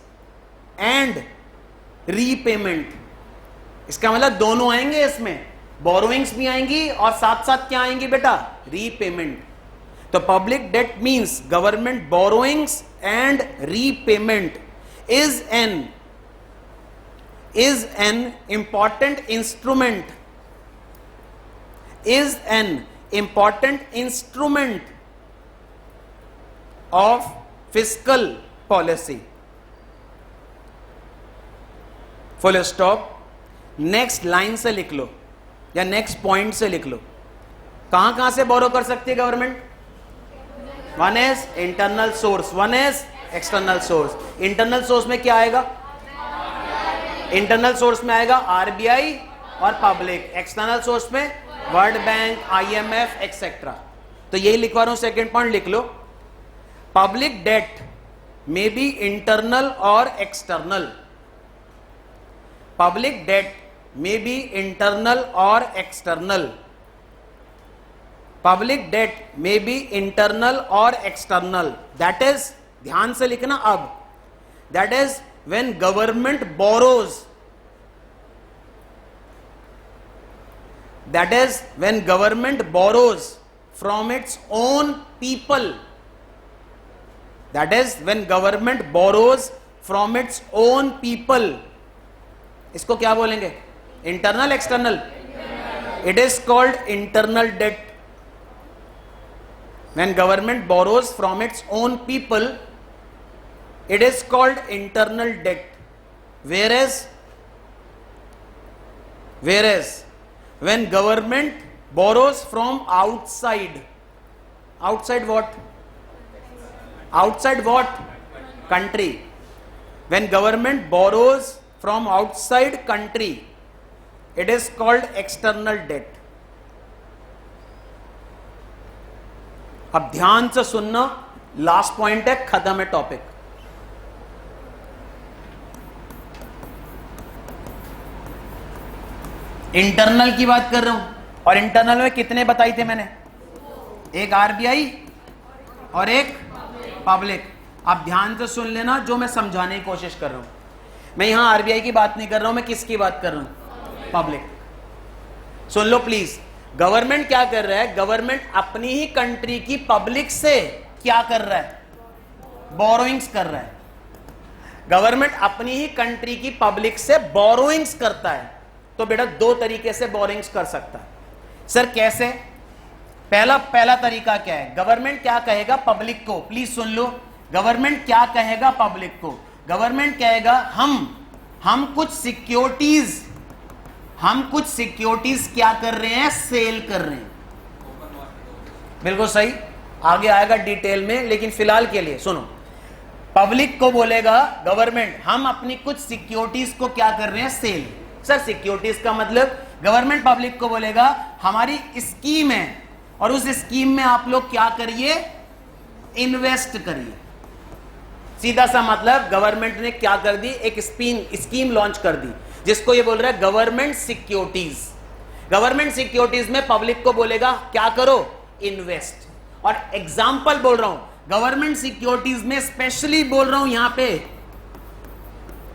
and repayment. इसका मतलब दोनों आएंगे इसमें, बोरोइंग्स भी आएंगी और साथ साथ क्या आएंगी बेटा? रीपेमेंट। तो public debt means government borrowings and repayment is an important instrument, is an important instrument of fiscal policy. Full stop. Next line से लिख लो या नेक्स्ट पॉइंट से लिख लो। कहां कहां से बोरो कर सकती है government? One is internal source, one is external source. Internal source में क्या आएगा? इंटरनल सोर्स में आएगा आरबीआई और पब्लिक। एक्सटर्नल सोर्स में वर्ल्ड बैंक, आईएमएफ एक्सेट्रा। तो यही लिखवा रहा हूं, सेकेंड पॉइंट लिख लो। Public debt may be internal और external. Public debt may be internal और external. Public debt may be internal और एक्सटर्नल। दैट इज, ध्यान से लिखना अब, that is when government borrows, that is when government borrows from its own people, that is when government borrows from its own people. इसको क्या बोलेंगे? Internal, external? It is called internal debt. when government borrows from its own people, it is called internal debt. Whereas when government borrows from outside, outside what? Outside what? Country. When government borrows from outside country, it is called external debt. अब ध्यान से सुनना, लास्ट पॉइंट है, खत्म है टॉपिक। इंटरनल की बात कर रहा हूं, और इंटरनल में कितने बताई थे मैंने? एक आरबीआई और एक पब्लिक। आप ध्यान से सुन लेना जो मैं समझाने की कोशिश कर रहा हूं। मैं यहां आरबीआई की बात नहीं कर रहा हूं, मैं किसकी बात कर रहा हूं? Public. Soon low please. Government क्या कर रहा है? गवर्नमेंट अपनी ही कंट्री की पब्लिक से क्या कर रहा है? बोरोइंग्स कर रहा है। गवर्नमेंट अपनी ही कंट्री की पब्लिक से बोरोइंग्स करता है। तो बेटा दो तरीके से बोरोइंग्स कर सकता है। सर कैसे? पहला तरीका क्या है? गवर्नमेंट क्या कहेगा पब्लिक को? प्लीज सुन लो, गवर्नमेंट क्या कहेगा पब्लिक को? गवर्नमेंट कहेगा हम कुछ सिक्योरिटीज क्या कर रहे हैं? सेल कर रहे हैं। बिल्कुल सही, आगे आएगा डिटेल में, लेकिन फिलहाल के लिए सुनो। पब्लिक को बोलेगा गवर्नमेंट हम अपनी कुछ सिक्योरिटीज को क्या कर रहे हैं? सेल। सर सिक्योरिटीज का मतलब गवर्नमेंट पब्लिक को बोलेगा हमारी स्कीम है और उस स्कीम में आप लोग क्या करिए? इन्वेस्ट करिए। सीधा सा मतलब गवर्नमेंट ने क्या कर दी? एक स्कीम लॉन्च कर दी जिसको ये बोल रहा है गवर्नमेंट सिक्योरिटीज। गवर्नमेंट सिक्योरिटीज में पब्लिक को बोलेगा क्या करो? इन्वेस्ट। और एग्जाम्पल बोल रहा हूं गवर्नमेंट सिक्योरिटीज में, स्पेशली बोल रहा हूं यहां पे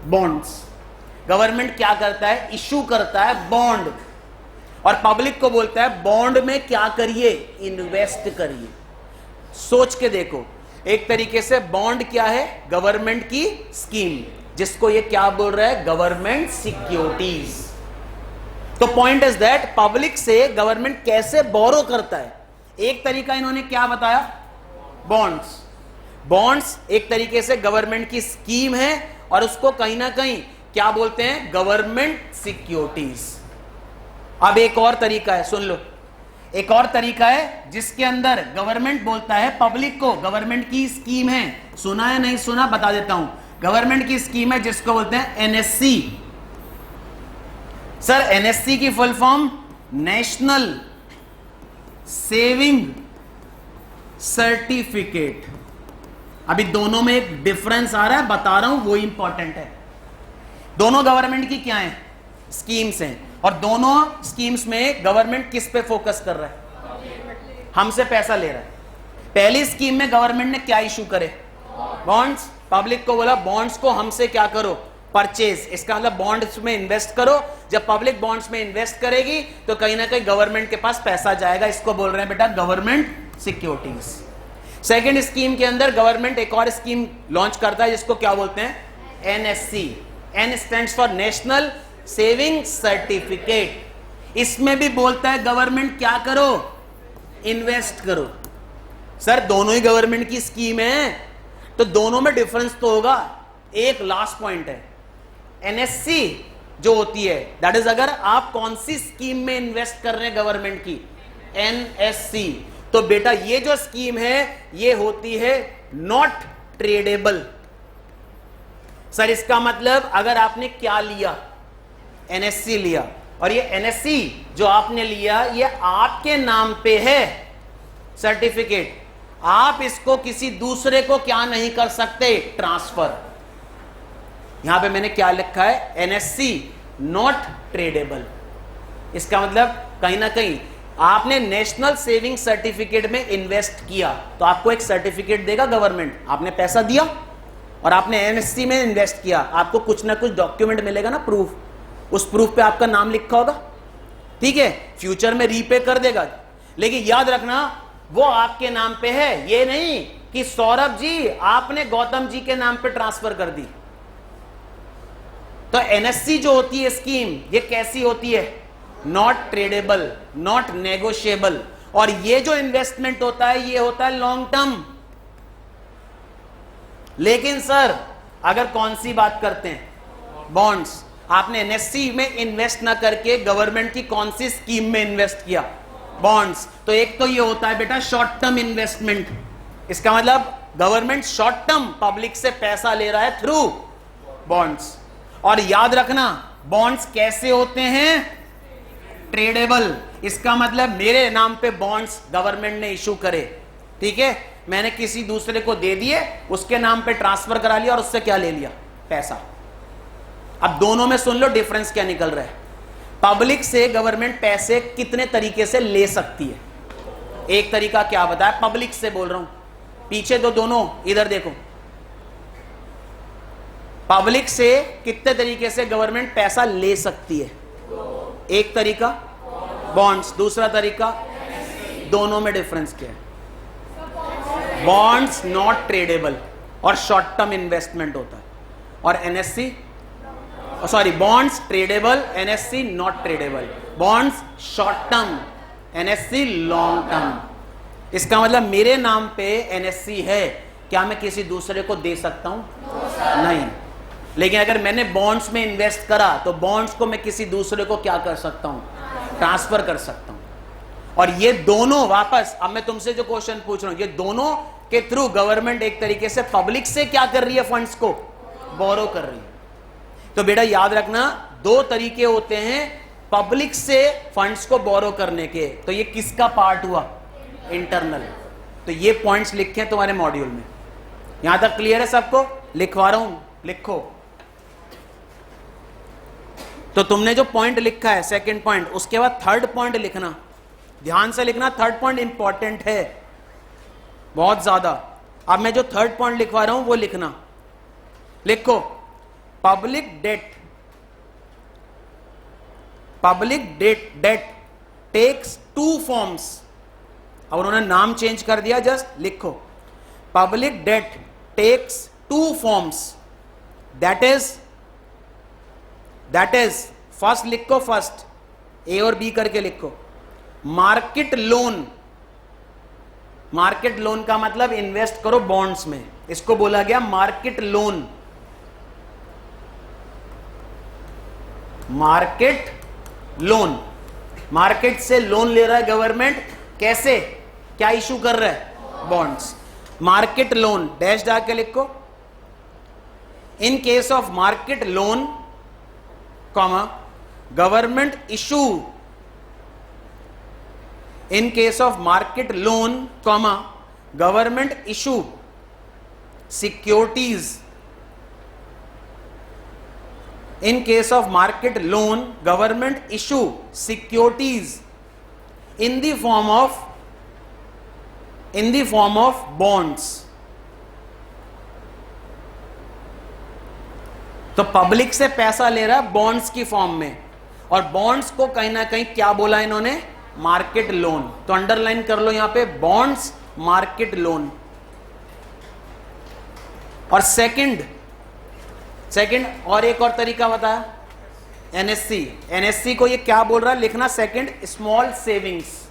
बॉन्ड्स। गवर्नमेंट क्या करता है? इशू करता है बॉन्ड, और पब्लिक को बोलता है बॉन्ड में क्या करिए? इन्वेस्ट करिए। सोच के देखो, एक तरीके से बॉन्ड क्या है? गवर्नमेंट की स्कीम, जिसको ये क्या बोल रहा है? Government securities. तो पॉइंट इज दैट पब्लिक से गवर्नमेंट कैसे बोरो करता है? एक तरीका इन्होंने क्या बताया? बॉन्ड्स। बॉन्ड्स एक तरीके से गवर्नमेंट की स्कीम है और उसको कहीं ना कहीं क्या बोलते हैं? Government securities. अब एक और तरीका है, सुन लो। एक और तरीका है जिसके अंदर गवर्नमेंट बोलता है पब्लिक को गवर्नमेंट की स्कीम है। सुना है नहीं सुना? बता देता हूं। गवर्नमेंट की स्कीम है जिसको बोलते हैं एनएससी। सर एनएससी की full form national saving certificate. अभी दोनों में एक डिफरेंस आ रहा है, बता रहा हूं, वो इंपॉर्टेंट है। दोनों गवर्नमेंट की क्या है? स्कीम्स हैं, और दोनों स्कीम्स में गवर्नमेंट किस पे फोकस कर रहा है? हमसे पैसा ले रहा है। पहली स्कीम में गवर्नमेंट ने क्या इशू करे? बॉन्ड्स। पब्लिक को बोला बॉन्ड्स को हमसे क्या करो? परचेज। इसका मतलब बॉन्ड्स में इन्वेस्ट करो। जब पब्लिक बॉन्ड्स में इन्वेस्ट करेगी तो कहीं ना कहीं गवर्नमेंट के पास पैसा जाएगा। इसको बोल रहे हैं बेटा गवर्नमेंट सिक्योरिटीज। सेकेंड स्कीम के अंदर गवर्नमेंट एक और स्कीम लॉन्च करता है जिसको क्या बोलते हैं? NSC. N stands for national saving certificate. इसमें भी बोलता है गवर्नमेंट क्या करो? इन्वेस्ट करो। सर दोनों ही गवर्नमेंट की स्कीम है, तो दोनों में डिफरेंस तो होगा। एक लास्ट पॉइंट है, एनएससी जो होती है दैट इज अगर आप कौन सी स्कीम में इन्वेस्ट कर रहे हैं गवर्नमेंट की? एनएससी। तो बेटा ये जो स्कीम है ये होती है नॉट ट्रेडेबल। सर इसका मतलब अगर आपने क्या लिया? एनएससी लिया, और ये एनएससी जो आपने लिया ये आपके नाम पे है सर्टिफिकेट। आप इसको किसी दूसरे को क्या नहीं कर सकते? ट्रांसफर। यहां पे मैंने क्या लिखा है? NSC not tradable. इसका मतलब कहीं ना कहीं आपने नेशनल सेविंग सर्टिफिकेट में इन्वेस्ट किया तो आपको एक सर्टिफिकेट देगा गवर्नमेंट। आपने पैसा दिया और आपने एनएससी में इन्वेस्ट किया, आपको कुछ ना कुछ डॉक्यूमेंट मिलेगा ना, प्रूफ। उस प्रूफ पे आपका नाम लिखा होगा, ठीक है? फ्यूचर में रीपे कर देगा, लेकिन याद रखना वो आपके नाम पे है। ये नहीं कि सौरभ जी आपने गौतम जी के नाम पे ट्रांसफर कर दी। तो एनएससी जो होती है स्कीम, ये कैसी होती है? Not tradable, not negotiable. और ये जो इन्वेस्टमेंट होता है ये होता है लॉन्ग टर्म। लेकिन सर अगर कौन सी बात करते हैं? बॉन्ड्स। आपने एनएससी में इन्वेस्ट ना करके गवर्नमेंट की कौन सी स्कीम में इन्वेस्ट किया? बॉन्ड्स। तो एक तो ये होता है बेटा शॉर्ट टर्म इन्वेस्टमेंट। इसका मतलब गवर्नमेंट शॉर्ट टर्म पब्लिक से पैसा ले रहा है थ्रू बॉन्ड्स। और याद रखना बॉन्ड्स कैसे होते हैं? ट्रेडेबल। इसका मतलब मेरे नाम पे बॉन्ड्स गवर्नमेंट ने इशू करे, ठीक है? मैंने किसी दूसरे को दे दिए, उसके नाम पे ट्रांसफर करा लिया और उससे क्या ले लिया? पैसा। अब दोनों में सुन लो डिफरेंस क्या निकल रहा है। पब्लिक से गवर्नमेंट पैसे कितने तरीके से ले सकती है? एक तरीका क्या बताया? पब्लिक से बोल रहा हूं, पीछे तो दोनों इधर देखो। पब्लिक से कितने तरीके से गवर्नमेंट पैसा ले सकती है? एक तरीका बॉन्ड्स, दूसरा तरीका, दोनों में डिफरेंस क्या है? बॉन्ड्स नॉट ट्रेडेबल और शॉर्ट टर्म इन्वेस्टमेंट होता है, और NSC sorry bonds tradable, NSC not tradable. Bonds short term, NSC long term. इसका मतलब मेरे नाम पे एनएससी है, क्या मैं किसी दूसरे को दे सकता हूं? नहीं। लेकिन अगर मैंने बॉन्ड्स में इन्वेस्ट करा तो बॉन्ड्स को मैं किसी दूसरे को क्या कर सकता हूं? ट्रांसफर कर सकता हूं। और ये दोनों वापस, अब मैं तुमसे जो क्वेश्चन पूछ रहा हूं, ये दोनों के थ्रू गवर्नमेंट एक तरीके से पब्लिक से क्या कर रही है? फंड्स को बोरो कर रही है। तो बेटा याद रखना, दो तरीके होते हैं पब्लिक से फंड्स को बोरो करने के। तो ये किसका पार्ट हुआ? इंटरनल। तो ये पॉइंट्स लिखे हैं तुम्हारे मॉड्यूल में। यहां तक क्लियर है सबको? लिखवा रहा हूं, लिखो। तो तुमने जो पॉइंट लिखा है सेकंड पॉइंट, उसके बाद थर्ड पॉइंट लिखना, ध्यान से लिखना। थर्ड पॉइंट इंपॉर्टेंट है बहुत ज्यादा। अब मैं जो थर्ड पॉइंट लिखवा रहा हूं वो लिखना। लिखो, public debt takes two forms. अब उन्होंने नाम चेंज कर दिया, जस्ट लिखो public debt takes two forms. That is first लिखो, फर्स्ट ए और बी करके लिखो। मार्केट लोन, मार्केट लोन का मतलब इन्वेस्ट करो बॉन्ड्स में, इसको बोला गया market loan. Market loan, market से लोन ले रहा है गवर्नमेंट, कैसे? क्या इशू कर रहा है? बॉन्ड्स। मार्केट लोन डैश डाल के लिखो। In case of market loan, comma, government issue, in case of market loan, comma, government issue securities. In case of market loan, government issue securities in the form of bonds. तो पब्लिक से पैसा ले रहा है बॉन्ड्स की फॉर्म में, और बॉन्ड्स को कहीं ना कहीं क्या बोला इन्होंने? Market loan. तो अंडरलाइन कर लो यहां पे, बॉन्ड्स मार्केट लोन। और सेकंड और एक और तरीका बताया, एनएससी। एनएससी को ये क्या बोल रहा है लिखना? Second, small savings.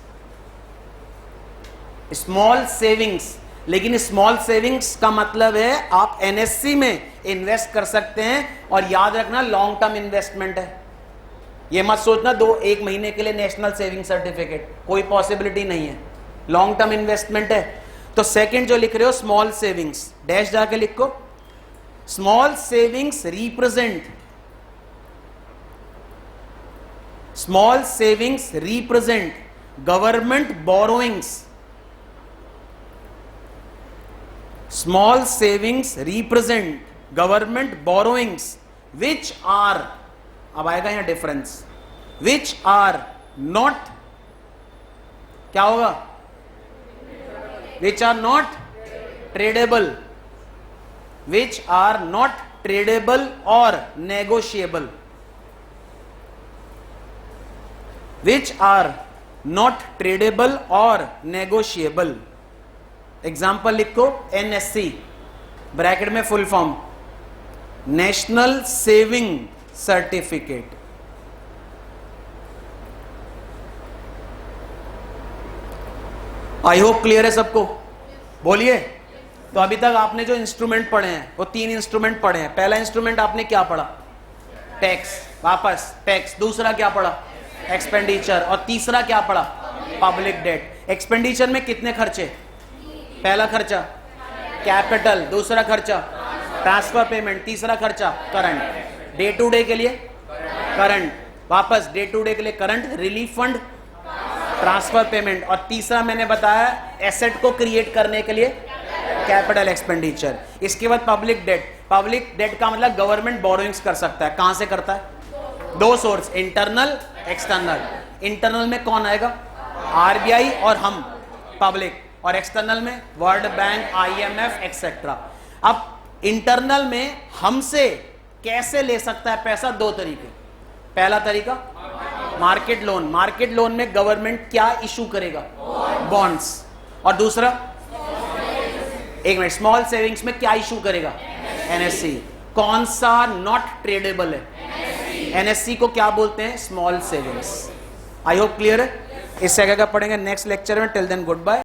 Small savings, लेकिन स्मॉल सेविंग्स का मतलब है आप एनएससी में इन्वेस्ट कर सकते हैं, और याद रखना लॉन्ग टर्म इन्वेस्टमेंट है। ये मत सोचना एक महीने के लिए नेशनल सेविंग सर्टिफिकेट, कोई पॉसिबिलिटी नहीं है, लॉन्ग टर्म इन्वेस्टमेंट है। तो सेकंड जो लिख रहे हो स्मॉल सेविंग्स, डैश जाके लिखो। Small savings represent government borrowings. Small savings represent government borrowings which are, अब आएगा यहां डिफरेंस, विच आर नॉट, क्या होगा? Which are not tradable, which are not tradable और negotiable, which are not tradable और नेगोशिएबल। एग्जाम्पल लिखो, एनएससी ब्रैकेट में full form national saving certificate. I hope clear है सबको? बोलिए। तो अभी तक आपने जो इंस्ट्रूमेंट पढ़े हैं वो 3 इंस्ट्रूमेंट पढ़े हैं। पहला इंस्ट्रूमेंट आपने क्या पढ़ा? टैक्स, वापस टैक्स। दूसरा क्या पढ़ा? एक्सपेंडिचर। और तीसरा क्या पढ़ा? Public debt. एक्सपेंडिचर में कितने खर्चे? पहला खर्चा कैपिटल, दूसरा खर्चा ट्रांसफर पेमेंट, तीसरा खर्चा करंट। डे टू डे के लिए करंट, वापस डे टू डे के लिए current, relief fund, transfer payment, और तीसरा मैंने बताया एसेट को क्रिएट करने के लिए कैपिटल एक्सपेंडिचर। इसके बाद पब्लिक डेट। पब्लिक डेट का मतलब गवर्नमेंट बोरोइंग्स कर सकता है। कहां से करता है? 2 सोर्स, इंटरनल एक्सटर्नल। इंटरनल में कौन आएगा? आरबीआई और हम, पब्लिक। और एक्सटर्नल में वर्ल्ड बैंक, आईएमएफ एक्सेट्रा। अब इंटरनल में हमसे कैसे ले सकता है पैसा? 2 तरीके। पहला तरीका मार्केट लोन। मार्केट लोन में गवर्नमेंट क्या इशू करेगा? बॉन्ड्स। और दूसरा, एक मिनट, स्मॉल सेविंग्स में क्या इशू करेगा? एनएससी। कौन सा नॉट ट्रेडेबल है? एनएससी को क्या बोलते हैं? Small savings. I hope clear है। इससे आगे का पढ़ेंगे नेक्स्ट लेक्चर में। Till then good bye.